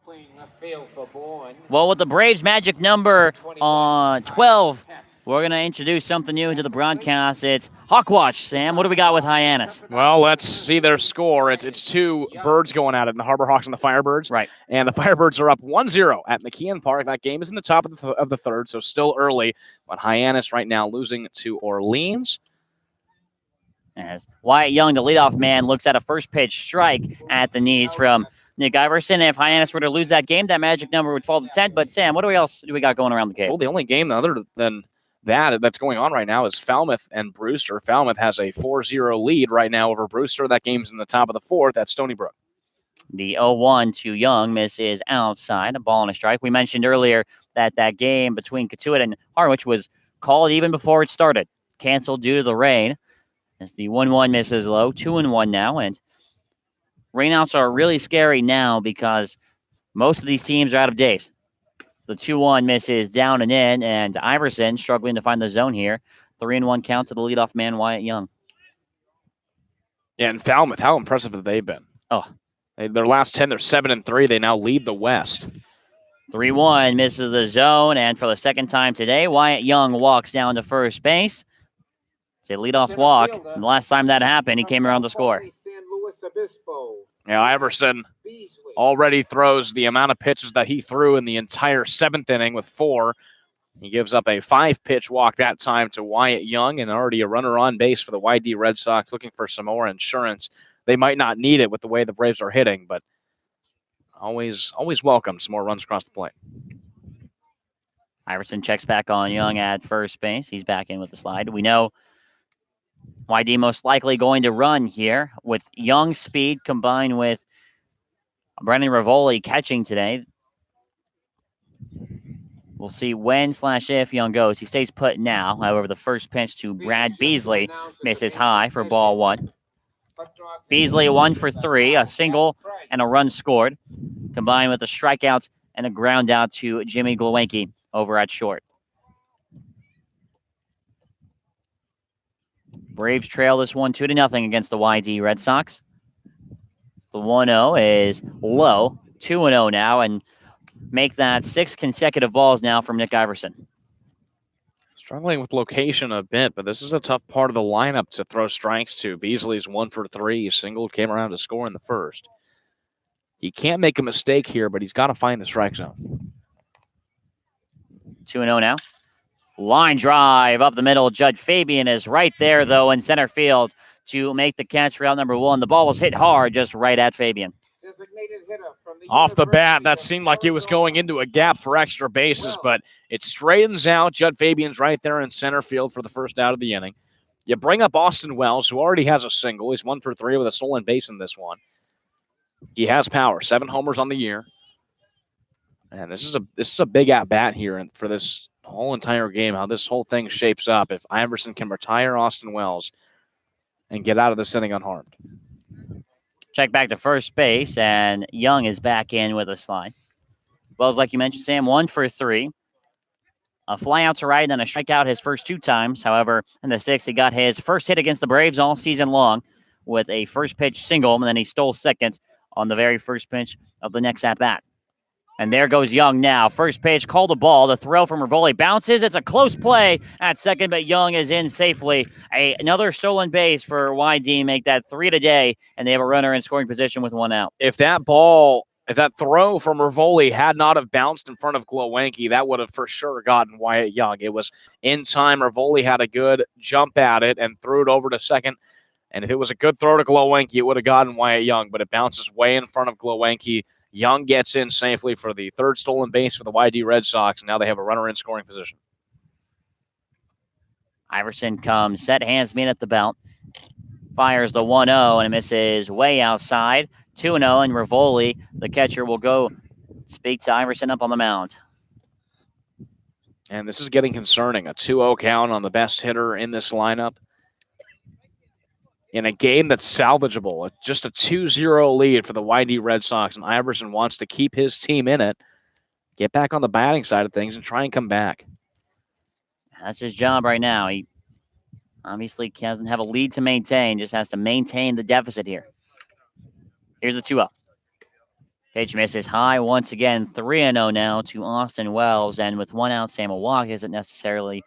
Playing left field for Bourne. Well, with the Braves' magic number on 12, we're going to introduce something new into the broadcast. It's Hawkwatch, Sam. What do we got with Hyannis? Well, let's see their score. It's two birds going at it, the Harbor Hawks and the Firebirds. Right. And the Firebirds are up 1-0 at McKeon Park. That game is in the top of the third, so still early. But Hyannis right now losing to Orleans. As Wyatt Young, the leadoff man, looks at a first pitch strike at the knees from Nick Iverson. If Hyannis were to lose that game, that magic number would fall to 10. But Sam, what else do we got going around the game? Well, the only game other than that's going on right now is Falmouth and Brewster. Falmouth has a 4-0 lead right now over Brewster. That game's in the top of the fourth at Stony Brook. The 0-1 to Young misses outside, a ball and a strike. We mentioned earlier that game between Katuitt and Harwich was called even before it started, canceled due to the rain. As the 1-1 misses low, 2-1 now, and rainouts are really scary now because most of these teams are out of days. The 2-1 misses down and in, and Iverson struggling to find the zone here. 3-1 count to the leadoff man, Wyatt Young. Yeah, and Falmouth, how impressive have they been? Oh, their last 10, they're 7-3. They now lead the West. 3-1 misses the zone, and for the second time today, Wyatt Young walks down to first base. It's a leadoff walk. And the last time that happened, he came around to score. Yeah, Iverson already throws the amount of pitches that he threw in the entire seventh inning with 4. He gives up a 5-pitch walk that time to Wyatt Young, and already a runner on base for the YD Red Sox looking for some more insurance. They might not need it with the way the Braves are hitting, but always welcome some more runs across the plate. Iverson checks back on Young at first base. He's back in with the slide. We know YD most likely going to run here with Young's speed combined with Brendan Rivoli catching today. We'll see when/if Young goes. He stays put now. However, the first pitch to Brad Beasley misses high for ball 1. Beasley 1 for 3, a single and a run scored, combined with the strikeouts and a ground out to Jimmy Glowacki over at short. Braves trail this one 2-0 against the YD Red Sox. The 1-0 is low, 2-0 now, and make that 6 consecutive balls now from Nick Iverson. Struggling with location a bit, but this is a tough part of the lineup to throw strikes to. Beasley's 1 for 3. He singled, came around to score in the first. He can't make a mistake here, but he's got to find the strike zone. 2-0 now. Line drive up the middle. Judd Fabian is right there, though, in center field to make the catch for out number 1. The ball was hit hard just right at Fabian. Off the bat, that seemed like it was going into a gap for extra bases, but it straightens out. Judd Fabian's right there in center field for the first out of the inning. You bring up Austin Wells, who already has a single. He's 1 for 3 with a stolen base in this one. He has power, 7 homers on the year. And this is a big at-bat here for this whole entire game, how this whole thing shapes up if Iverson can retire Austin Wells and get out of this inning unharmed. Check back to first base, and Young is back in with a slide. Wells, like you mentioned, Sam, 1 for 3. A fly out to right and a strikeout his first 2 times. However, in the 6th, he got his first hit against the Braves all season long with a first pitch single, and then he stole second on the very first pitch of the next at-bat. And there goes Young now. First pitch, called a ball. The throw from Rivoli bounces. It's a close play at second, but Young is in safely. Another stolen base for YD, make that 3 today, and they have a runner in scoring position with 1 out. If that throw from Rivoli had not have bounced in front of Glowacki, that would have for sure gotten Wyatt Young. It was in time. Rivoli had a good jump at it and threw it over to second. And if it was a good throw to Glowacki, it would have gotten Wyatt Young, but it bounces way in front of Glowacki. Young gets in safely for the 3rd stolen base for the YD Red Sox, and now they have a runner in scoring position. Iverson comes, set hands meet at the belt. Fires the 1-0, and it misses way outside. 2-0, and Rivoli, the catcher, will go speak to Iverson up on the mound. And this is getting concerning. A 2-0 count on the best hitter in this lineup. In a game that's salvageable, just a 2-0 lead for the YD Red Sox, and Iverson wants to keep his team in it, get back on the batting side of things, and try and come back. That's his job right now. He obviously doesn't have a lead to maintain, just has to maintain the deficit here. Here's the 2-0. Pitch misses high once again. 3-0 now to Austin Wells. And with 1 out, Sam a walk isn't necessarily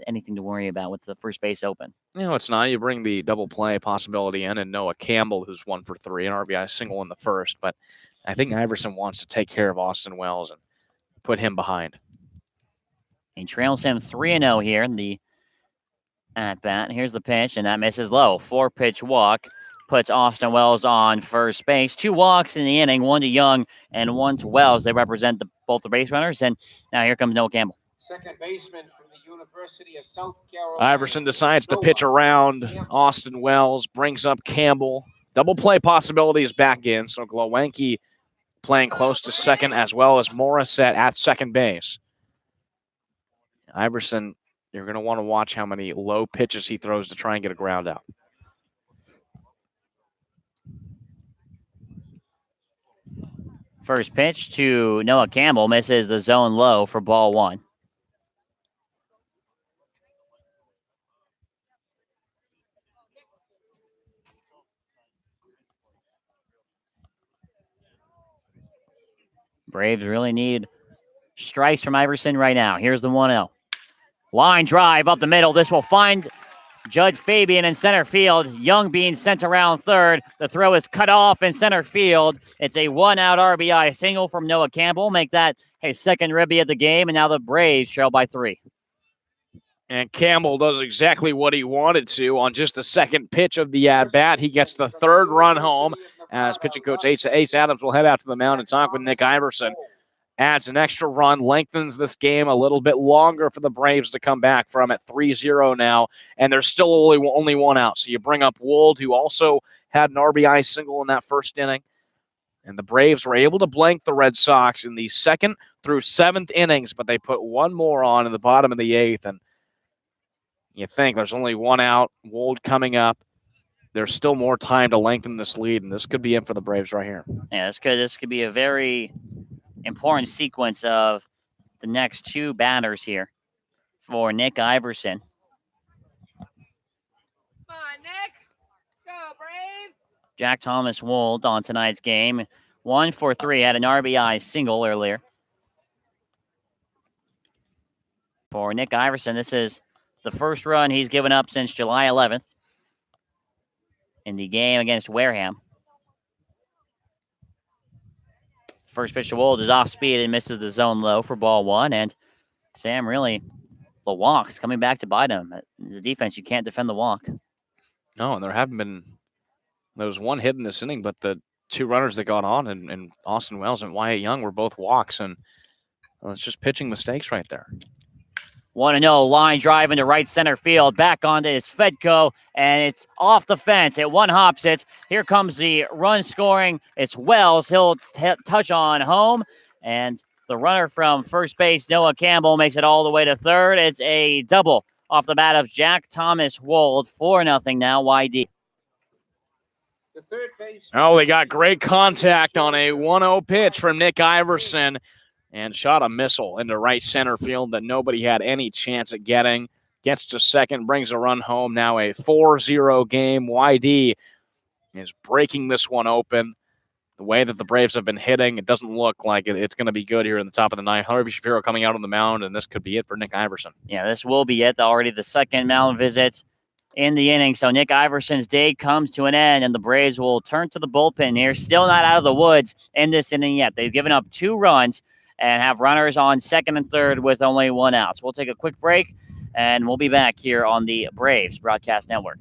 anything to worry about with the first base open. No, it's not. You bring the double play possibility in, and Noah Campbell, who's 1 for 3, an RBI single in the first. But I think Iverson wants to take care of Austin Wells and put him behind. He trails him 3-0 here in the at bat. Here's the pitch, and that misses low. 4-pitch walk puts Austin Wells on first base. 2 walks in the inning, 1 to Young and 1 to Wells. They represent both the base runners, and now here comes Noah Campbell. Second baseman from the University of South Carolina. Iverson decides to pitch around Austin Wells, brings up Campbell. Double play possibility is back in, so Glowenke playing close to second as well as Morissette at second base. Iverson, you're going to want to watch how many low pitches he throws to try and get a ground out. First pitch to Noah Campbell misses the zone low for ball 1. Braves really need strikes from Iverson right now. Here's the 1-0. Line drive up the middle. This will find Judge Fabian in center field. Young being sent around third. The throw is cut off in center field. It's a 1-out RBI single from Noah Campbell. Make that his second ribby of the game, and now the Braves trail by 3. And Campbell does exactly what he wanted to on just the second pitch of the at-bat. He gets the third run home as pitching coach Ace Adams will head out to the mound and talk with Nick Iverson. Adds an extra run, lengthens this game a little bit longer for the Braves to come back from at 3-0 now, and there's still only 1 out. So you bring up Wold, who also had an RBI single in that first inning, and the Braves were able to blank the Red Sox in the 2nd through 7th innings, but they put 1 more on in the bottom of the 8th, and you think there's only 1 out, Wold coming up. There's still more time to lengthen this lead, and this could be it for the Braves right here. Yeah, this could be a very important sequence of the next 2 batters here for Nick Iverson. Come on, Nick. Go, Braves. Jack Thomas Wold on tonight's game. 1 for 3, had an RBI single earlier. For Nick Iverson, this is the first run he's given up since July 11th in the game against Wareham. First pitch to Wold is off speed and misses the zone low for ball 1. And Sam, really, the walks coming back to bite him. As a defense, you can't defend the walk. No, and there was 1 hit in this inning, but the 2 runners that got on, and Austin Wells and Wyatt Young were both walks, and it's just pitching mistakes right there. 1-0 line drive into right center field. Back onto his Fedco, and it's off the fence. It one-hops it. Here comes the run scoring. It's Wells. He'll touch on home, and the runner from first base, Noah Campbell, makes it all the way to third. It's a double off the bat of Jack Thomas Wold. 4-0 now, YD. The third base. Oh, they got great contact on a 1-0 pitch from Nick Iverson and shot a missile into right center field that nobody had any chance at getting. Gets to second, brings a run home. Now a 4-0 game. YD is breaking this one open. The way that the Braves have been hitting, it doesn't look like it's going to be good here in the top of the 9th. Harvey Shapiro coming out on the mound, and this could be it for Nick Iverson. Yeah, this will be it. Already the second mound visit in the inning. So Nick Iverson's day comes to an end, and the Braves will turn to the bullpen here. Still not out of the woods in this inning yet. They've given up 2 runs and have runners on second and third with only 1 out. So we'll take a quick break, and we'll be back here on the Braves Broadcast Network.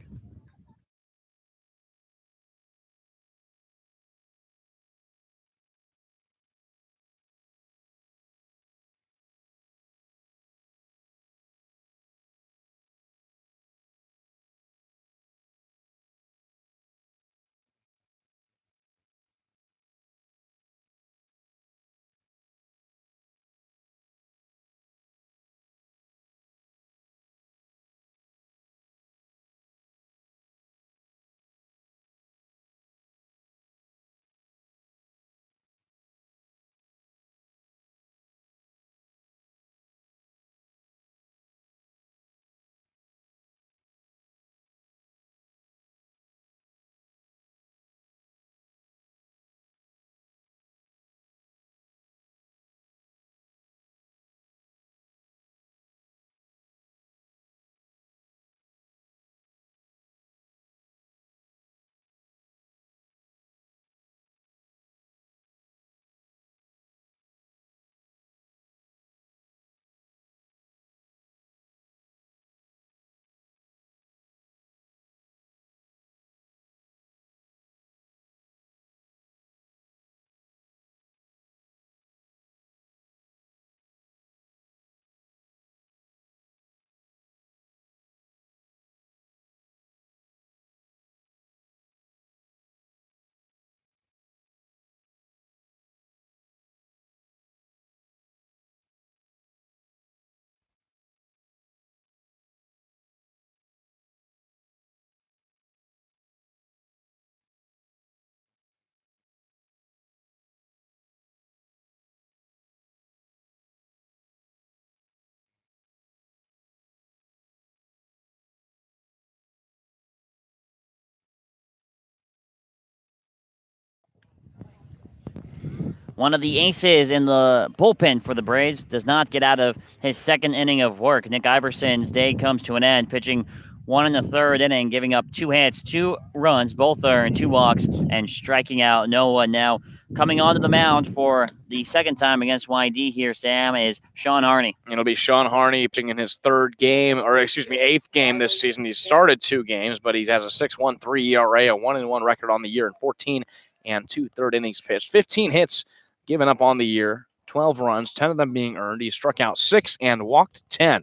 One of the aces in the bullpen for the Braves does not get out of his second inning of work. Nick Iverson's day comes to an end, pitching 1 in the third inning, giving up 2 hits, 2 runs, both earned, 2 walks, and striking out no one. Now, coming onto the mound for the second time against YD here, Sam, is Sean Harney. It'll be Sean Harney pitching in his 8th game this season. He's started 2 games, but he has a 6.13 ERA, a 1-1 record on the year, and 14 2/3 innings pitched. 15 hits given up on the year, 12 runs, 10 of them being earned. He struck out 6 and walked 10.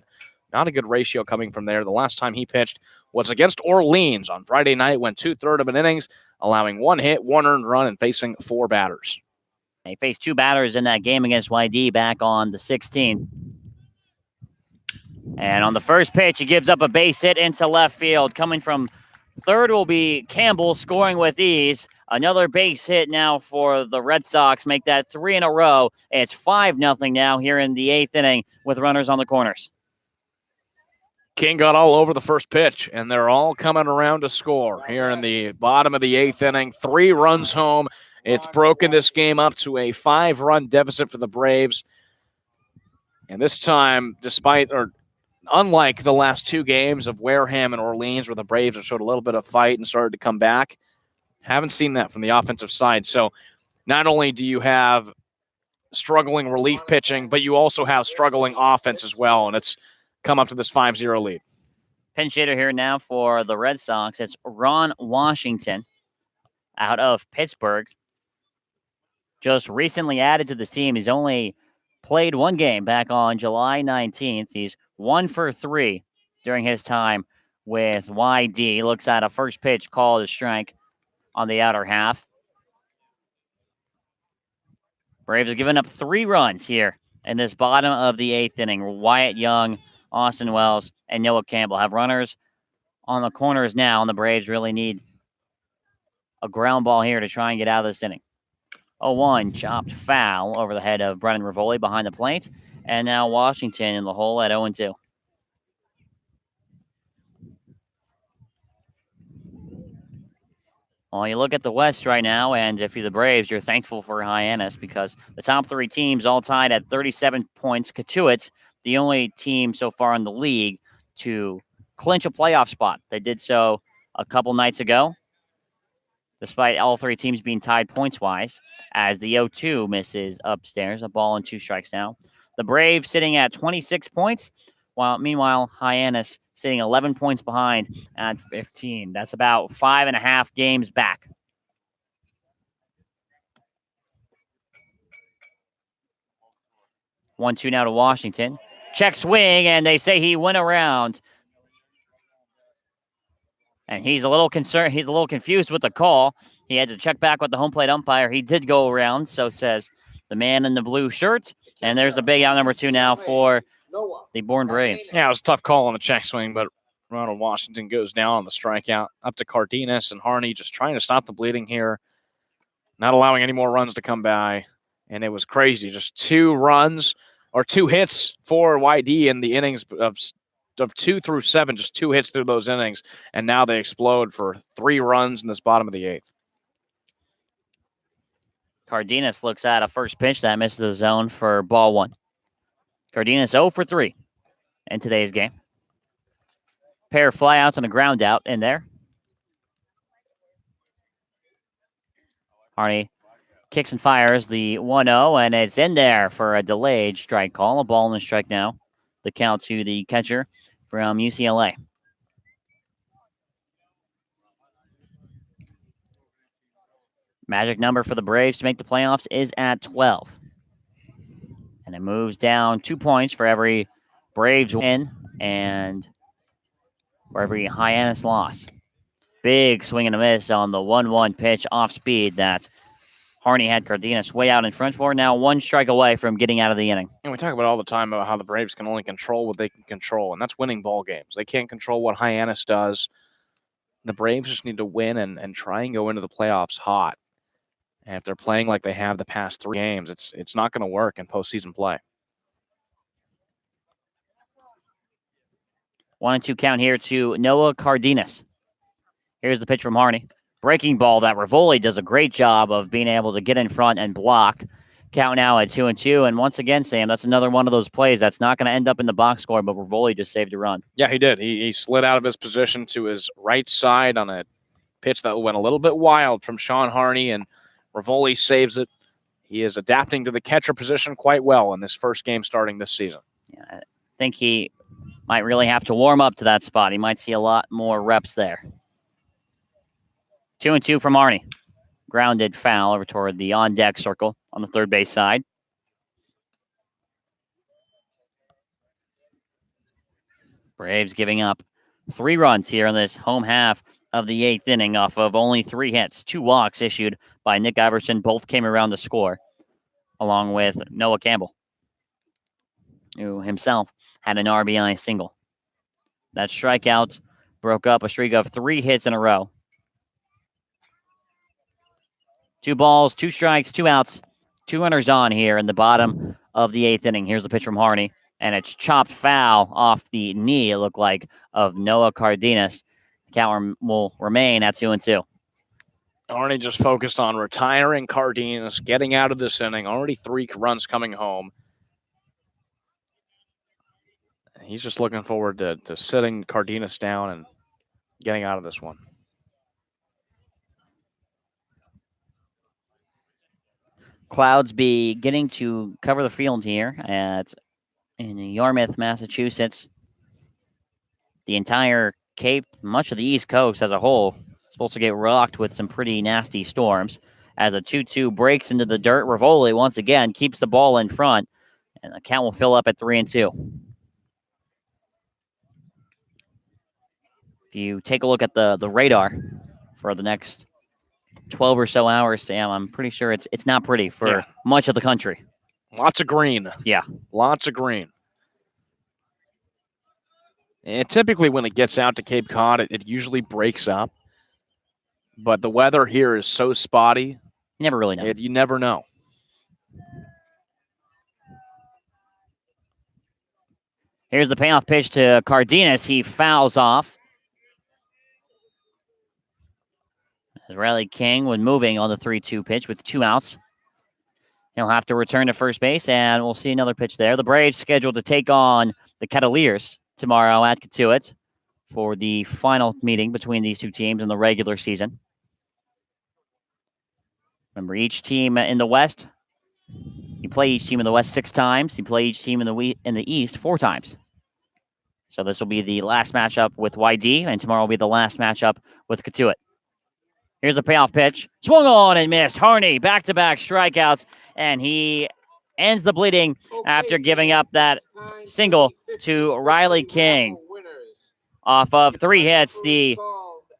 Not a good ratio coming from there. The last time he pitched was against Orleans on Friday night, went 2/3 of an innings, allowing 1 hit, 1 earned run, and facing 4 batters. He faced 2 batters in that game against YD back on the 16th. And on the first pitch, he gives up a base hit into left field. Coming from third will be Campbell, scoring with ease. Another base hit now for the Red Sox. Make that 3 in a row. It's 5-0 now here in the 8th inning with runners on the corners. King got all over the first pitch, and they're all coming around to score here in the bottom of the 8th inning. 3 runs home. It's broken this game up to a 5-run deficit for the Braves. And this time, unlike the last 2 games of Wareham and Orleans, where the Braves have showed a little bit of fight and started to come back, haven't seen that from the offensive side. So not only do you have struggling relief pitching, but you also have struggling offense as well, and it's come up to this 5-0 lead. Pinch hitter here now for the Red Sox. It's Ron Washington out of Pittsburgh. Just recently added to the team. He's only played 1 game back on July 19th. He's 1 for 3 during his time with YD. Looks at a first pitch called a strike on the outer half. Braves have given up 3 runs here in this bottom of the 8th inning. Wyatt Young, Austin Wells, and Noah Campbell have runners on the corners now, and the Braves really need a ground ball here to try and get out of this inning. 0-1, chopped foul over the head of Brennan Rivoli behind the plate, and now Washington in the hole at 0-2. Well, you look at the West right now, and if you're the Braves, you're thankful for Hyannis because the top 3 teams all tied at 37 points. Catuit, the only team so far in the league to clinch a playoff spot. They did so a couple nights ago, despite all 3 teams being tied points-wise, as the 0-2 misses upstairs. A ball and 2 strikes now. The Braves sitting at 26 points, while meanwhile Hyannis sitting 11 points behind at 15. That's about 5.5 games back. One, 2 now to Washington. Check swing, and they say he went around. And he's a little concerned. He's a little confused with the call. He had to check back with the home plate umpire. He did go around, so says the man in the blue shirt. And there's the big out number 2 now for the Bourne Braves. Yeah, it was a tough call on the check swing, but Ronald Washington goes down on the strikeout. Up to Cardenas and Harney just trying to stop the bleeding here, not allowing any more runs to come by. And it was crazy. Just 2 runs or 2 hits for YD in the innings of 2 through 7, just 2 hits through those innings. And now they explode for 3 runs in this bottom of the 8th. Cardenas looks at a first pitch that misses the zone for ball 1. Cardenas 0 for 3 in today's game. Pair of flyouts and a ground out in there. Harney kicks and fires the 1-0, and it's in there for a delayed strike call. A ball and a strike now. The count to the catcher from UCLA. Magic number for the Braves to make the playoffs is at 12. And it moves down 2 points for every Braves win and for every Hyannis loss. Big swing and a miss on the 1-1 pitch off speed that Harney had Cardenas way out in front for. Now 1 strike away from getting out of the inning. And we talk about all the time about how the Braves can only control what they can control, and that's winning ball games. They can't control what Hyannis does. The Braves just need to win and try and go into the playoffs hot. And if they're playing like they have the past 3 games, it's not going to work in postseason play. 1-2 count here to Noah Cardenas. Here's the pitch from Harney. Breaking ball that Rivoli does a great job of being able to get in front and block. Count now at 2-2. And once again, Sam, that's another one of those plays that's not going to end up in the box score, but Rivoli just saved a run. Yeah, he did. He slid out of his position to his right side on a pitch that went a little bit wild from Sean Harney, and Rivoli saves it. He is adapting to the catcher position quite well in this first game starting this season. Yeah, I think he might really have to warm up to that spot. He might see a lot more reps there. 2-2 from Harney. Grounded foul over toward the on-deck circle on the third base side. Braves giving up 3 runs here in this home half of the 8th inning off of only 3 hits. 2 walks issued by Nick Iverson. Both came around to score, along with Noah Campbell, who himself had an RBI single. That strikeout broke up a streak of 3 hits in a row. 2 balls, 2 strikes, 2 outs, 2 runners on here in the bottom of the 8th inning. Here's the pitch from Harney, and it's chopped foul off the knee, it looked like, of Noah Cardenas. The count will remain at 2-2. Harney just focused on retiring Cardenas, getting out of this inning. Already 3 runs coming home. He's just looking forward to sitting Cardenas down and getting out of this one. Clouds beginning to cover the field here in Yarmouth, Massachusetts. The entire Cape, much of the East Coast as a whole, supposed to get rocked with some pretty nasty storms. As a 2-2 breaks into the dirt, Rivoli once again keeps the ball in front, and the count will fill up at 3-2. If you take a look at the radar for the next 12 or so hours, Sam, I'm pretty sure it's not pretty for much of the country. Lots of green. Yeah. Lots of green. And typically when it gets out to Cape Cod, it usually breaks up. But the weather here is so spotty. You never really know. You never know. Here's the payoff pitch to Cardenas. He fouls off. As Riley King was moving on the 3-2 pitch with 2 outs. He'll have to return to first base, and we'll see another pitch there. The Braves scheduled to take on the Cavaliers tomorrow at Catuit for the final meeting between these two teams in the regular season. Remember, each team in the West, you play each team in the West 6 times. You play each team in the East 4 times. So this will be the last matchup with YD, and tomorrow will be the last matchup with Catuit. Here's a payoff pitch. Swung on and missed. Harney, back-to-back strikeouts, and he ends the bleeding after giving up that single to Riley King. Off of 3 hits, the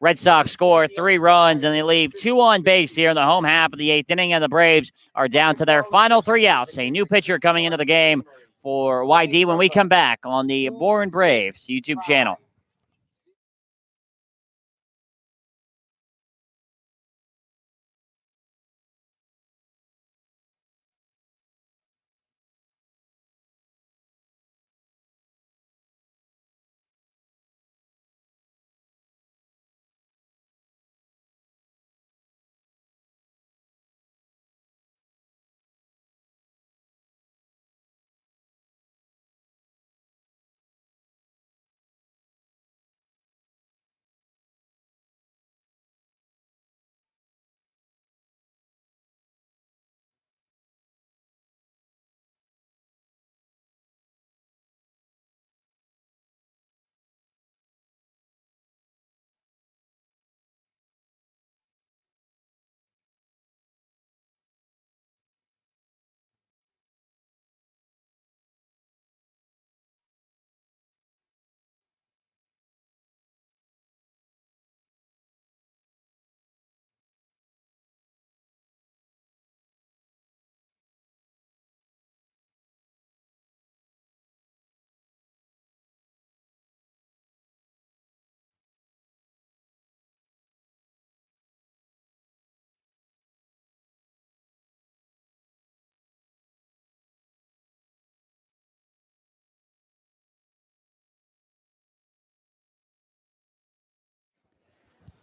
Red Sox score 3 runs, and they leave 2 on base here in the home half of the 8th inning, and the Braves are down to their final 3 outs. A new pitcher coming into the game for YD when we come back on the Bourne Braves YouTube channel.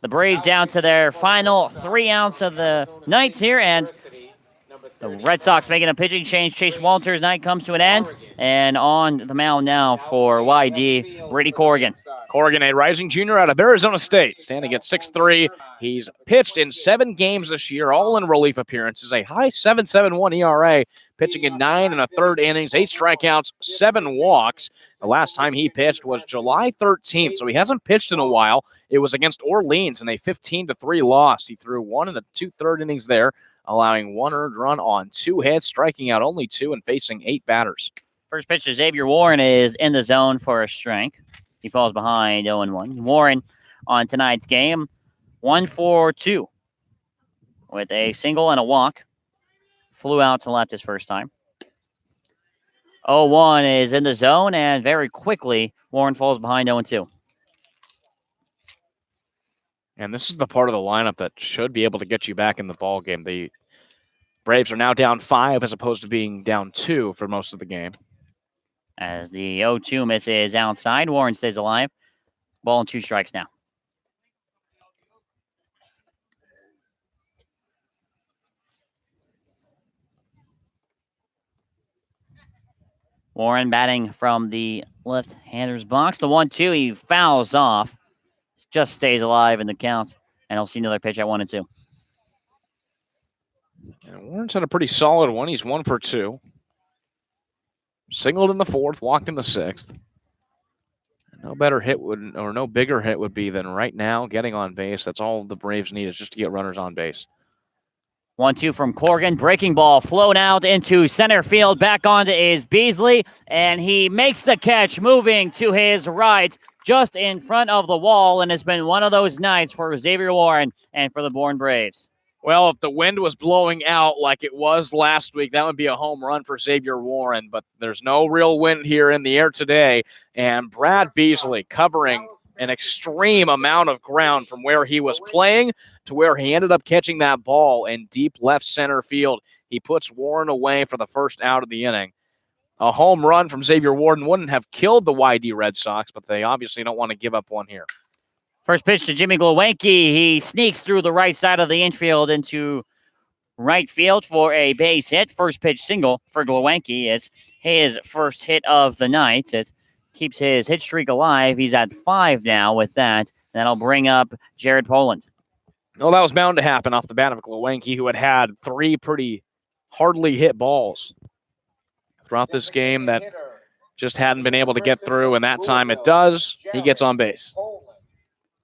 The Braves down to their final 3 outs of the night here, and the The Red Sox making a pitching change. Chase Walters' night comes to an end. And on the mound now for YD, Brady Corrigan. Corrigan, a rising junior out of Arizona State, standing at 6'3". He's pitched in 7 games this year, all in relief appearances, a high 7.71 ERA, pitching in 9 1/3 innings, 8 strikeouts, 7 walks. The last time he pitched was July 13th, so he hasn't pitched in a while. It was against Orleans in a 15-3 loss. He threw 1 2/3 innings there, allowing 1 earned run on 2 hits, striking out only 2 and facing 8 batters. First pitch to Xavier Warren is in the zone for a strike. He falls behind 0-1. Warren on tonight's game, 1 for 2 with a single and a walk. Flew out to left his first time. 0-1 is in the zone, and very quickly, Warren falls behind 0-2. And this is the part of the lineup that should be able to get you back in the ball game. The Braves are now down 5 as opposed to being down 2 for most of the game. As the 0-2 misses outside, Warren stays alive. Ball and 2 strikes now. Warren batting from the left-hander's box. The 1-2, he fouls off. Just stays alive in the count. And he'll see another pitch at 1-2. And Warren's had a pretty solid one. He's 1 for 2. Singled in the 4th, walked in the 6th. No better hit would, or no bigger hit would be than right now getting on base. That's all the Braves need, is just to get runners on base. 1-2 from Corrigan. Breaking ball flown out into center field. Back onto is Beasley, and he makes the catch, moving to his right, just in front of the wall. And it's been one of those nights for Xavier Warren and for the Bourne Braves. Well, if the wind was blowing out like it was last week, that would be a home run for Xavier Warren. But there's no real wind here in the air today. And Brad Beasley covering an extreme amount of ground from where he was playing to where he ended up catching that ball in deep left center field. He puts Warren away for the first out of the inning. A home run from Xavier Warren wouldn't have killed the YD Red Sox, but they obviously don't want to give up one here. First pitch to Jimmy Glowacki. He sneaks through the right side of the infield into right field for a base hit. First pitch single for Glowacki. It's his first hit of the night. It keeps his hit streak alive. He's at 5 now with that. That'll bring up Jared Poland. Well, that was bound to happen off the bat of Glowacki, who had 3 pretty hardly hit balls throughout this game that just hadn't been able to get through, and that time it does. He gets on base.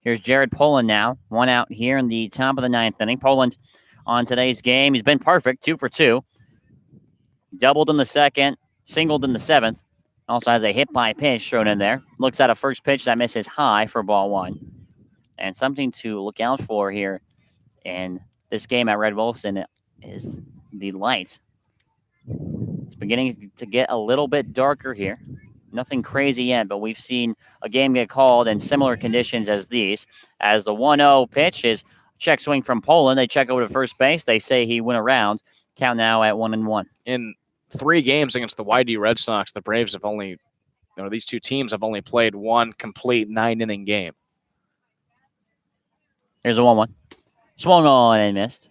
Here's Jared Poland now. 1 out here in the top of the 9th inning. Poland on today's game. He's been perfect, 2 for 2. Doubled in the 2nd, singled in the 7th. Also has a hit by pitch thrown in there. Looks at a first pitch that misses high for ball 1. And something to look out for here in this game at Red Wilson is the light. It's beginning to get a little bit darker here. Nothing crazy yet, but we've seen a game get called in similar conditions as these. As the 1-0 pitch is check swing from Poland. They check over to first base. They say he went around. Count now at 1-1. In 3 games against the YD Red Sox, the Braves have only, these two teams have only played 1 complete 9-inning game. Here's a 1-1. Swung on and missed.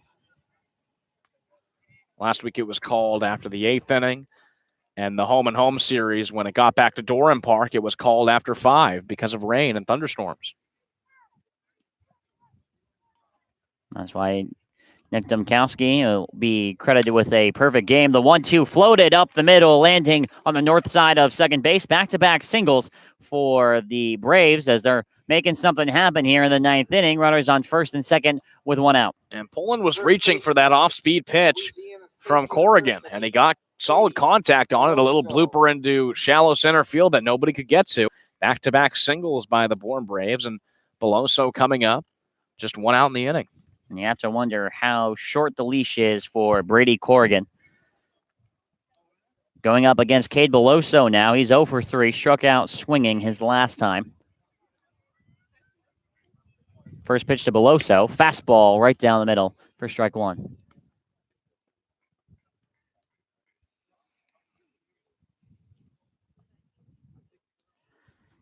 Last week it was called after the 8th inning. And the home and home series, when it got back to Durham Park, it was called after 5 because of rain and thunderstorms. That's why Nick Domkowski will be credited with a perfect game. The 1-2 floated up the middle, landing on the north side of second base. Back-to-back singles for the Braves as they're making something happen here in the 9th inning. Runners on first and second with 1 out. And Poland was reaching for that off-speed pitch from Corrigan, and he got solid contact on it, a little blooper into shallow center field that nobody could get to. Back-to-back singles by the Bourne Braves, and Beloso coming up, just 1 out in the inning. And you have to wonder how short the leash is for Brady Corrigan. Going up against Cade Beloso now. He's 0 for 3, struck out swinging his last time. First pitch to Beloso, fastball right down the middle for strike 1.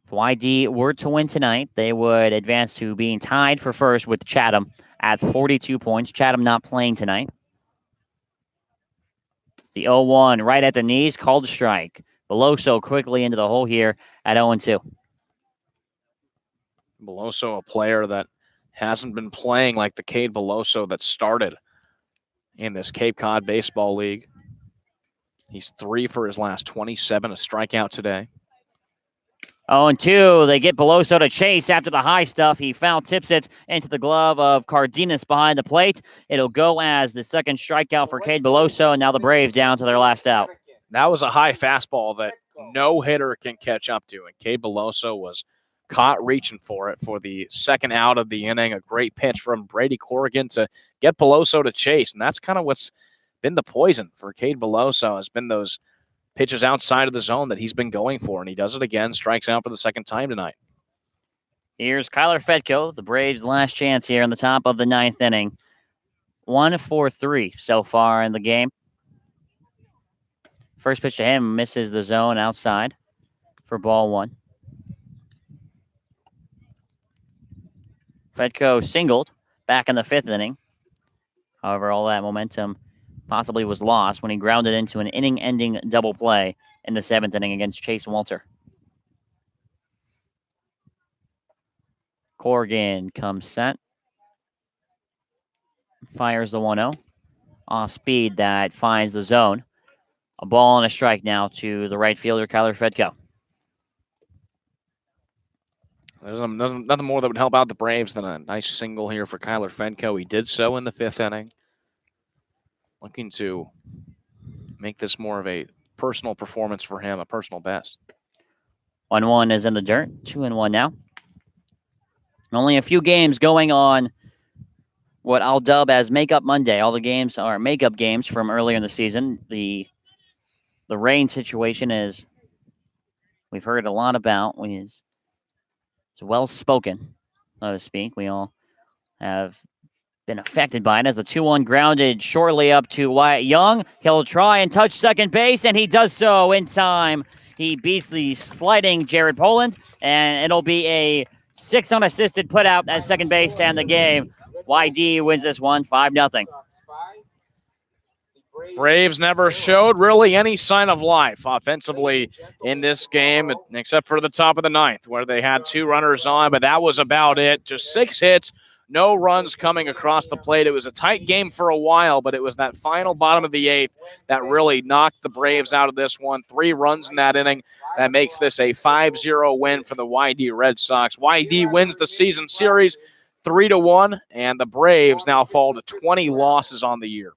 If YD were to win tonight, they would advance to being tied for first with Chatham at 42 points. Chatham not playing tonight. The 0-1 right at the knees, called a strike. Beloso quickly into the hole here at 0-2. Beloso, a player that hasn't been playing like the Cade Beloso that started in this Cape Cod Baseball League. He's 3 for his last 27, a strikeout today. 0-2. They get Beloso to chase after the high stuff. He foul tips it into the glove of Cardenas behind the plate. It'll go as the second strikeout for Cade Beloso, and now the Braves down to their last out. That was a high fastball that no hitter can catch up to, and Cade Beloso was caught reaching for it for the second out of the inning. A great pitch from Brady Corrigan to get Beloso to chase, and that's kind of what's been the poison for Cade Beloso, has been those pitches outside of the zone that he's been going for, and he does it again, strikes out for the second time tonight. Here's Kyler Fedko, the Braves' last chance here in the top of the ninth inning. 1-for-3 so far in the game. First pitch to him misses the zone outside for ball 1. Fedko singled back in the 5th inning. However, all that momentum possibly was lost when he grounded into an inning-ending double play in the 7th inning against Chase Walter. Corrigan comes set. Fires the 1-0. Off speed that finds the zone. A ball and a strike now to the right fielder, Kyler Fedko. There's nothing more that would help out the Braves than a nice single here for Kyler Fedko. He did so in the 5th inning. Looking to make this more of a personal performance for him, a personal best. 1-1 is in the dirt. 2-1 now. Only a few games going on what I'll dub as Makeup Monday. All the games are makeup games from earlier in the season. The rain situation is, we've heard a lot about. It's well spoken, so to speak. We all have been affected by it as the 2-1 grounded shortly up to Wyatt Young. He'll try and touch second base, and he does so in time. He beats the sliding Jared Poland, and it'll be a 6 unassisted put out at second base to end the game. YD wins this one 5-0. Braves never showed really any sign of life offensively in this game, except for the top of the 9th, where they had 2 runners on, but that was about it. Just 6 hits, no runs coming across the plate. It was a tight game for a while, but it was that final bottom of the 8th that really knocked the Braves out of this one. 3 runs in that inning. That makes this a 5-0 win for the YD Red Sox. YD wins the season series 3-1, and the Braves now fall to 20 losses on the year.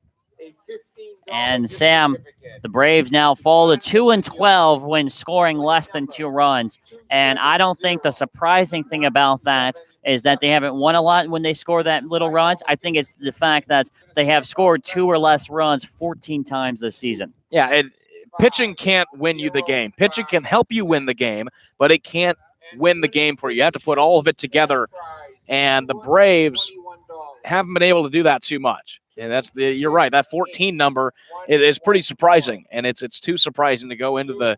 And Sam, the Braves now fall to 2-12 when scoring less than 2 runs. And I don't think the surprising thing about that is that they haven't won a lot when they score that little runs. I think it's the fact that they have scored 2 or less runs 14 times this season. Yeah, pitching can't win you the game. Pitching can help you win the game, but it can't win the game for you. You have to put all of it together, and the Braves haven't been able to do that too much. And you're right. That 14 number is pretty surprising, and it's too surprising to go into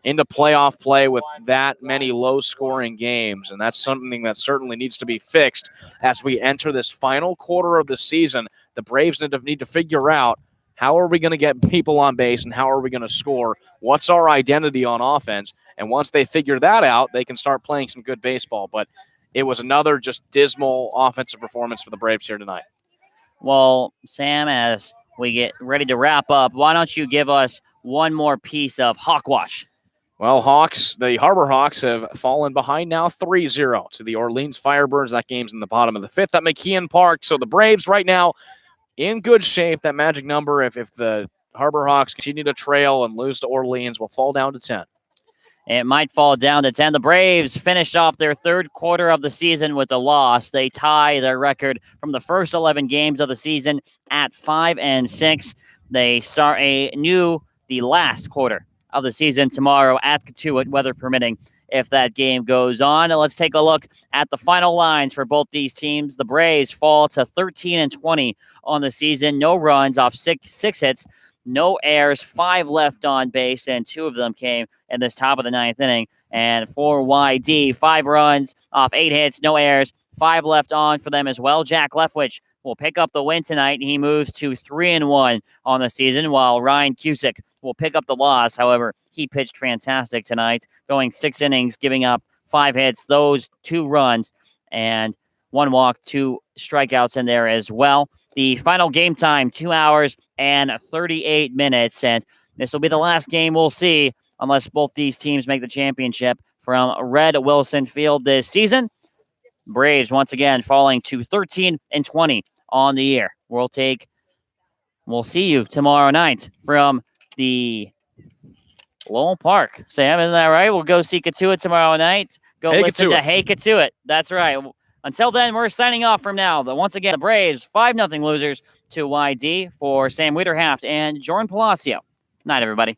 playoff play with that many low-scoring games, and that's something that certainly needs to be fixed as we enter this final quarter of the season. The Braves need to figure out, how are we going to get people on base, and how are we going to score? What's our identity on offense? And once they figure that out, they can start playing some good baseball. But it was another just dismal offensive performance for the Braves here tonight. Well, Sam, as we get ready to wrap up, why don't you give us one more piece of Hawkwash? Well, the Harbor Hawks have fallen behind now 3-0 to the Orleans Firebirds. That game's in the bottom of the 5th at McKeon Park. So the Braves right now in good shape. That magic number, if the Harbor Hawks continue to trail and lose to Orleans, will fall down to 10. It might fall down to 10. The Braves finished off their 3rd quarter of the season with a loss. They tie their record from the first 11 games of the season at 5-6. They start the last quarter of the season tomorrow at Katuitt, weather permitting, if that game goes on. And let's take a look at the final lines for both these teams. The Braves fall to 13-20 on the season. No runs off six hits. No errors, 5 left on base, and 2 of them came in this top of the 9th inning. And for YD, 5 runs off 8 hits, no errors, 5 left on for them as well. Jack Leftwich, will pick up the win tonight. He moves to 3-1 on the season, while Ryan Cusick will pick up the loss. However, he pitched fantastic tonight, going 6 innings, giving up 5 hits, those 2 runs, and 1 walk, 2 strikeouts in there as well. The final game time, 2 hours and 38 minutes, and this will be the last game we'll see unless both these teams make the championship from Red Wilson Field this season. Braves once again falling to 13-20 on the year. We'll see you tomorrow night from the Lowell Park. Sam, isn't that right? We'll go see Katuitt tomorrow night. Go listen to Hey Katuitt. That's right. Until then, we're signing off from now. Once again, the Braves 5-0 losers to YD. For Sam Wiederhaft and Jordan Palacio. Night, everybody.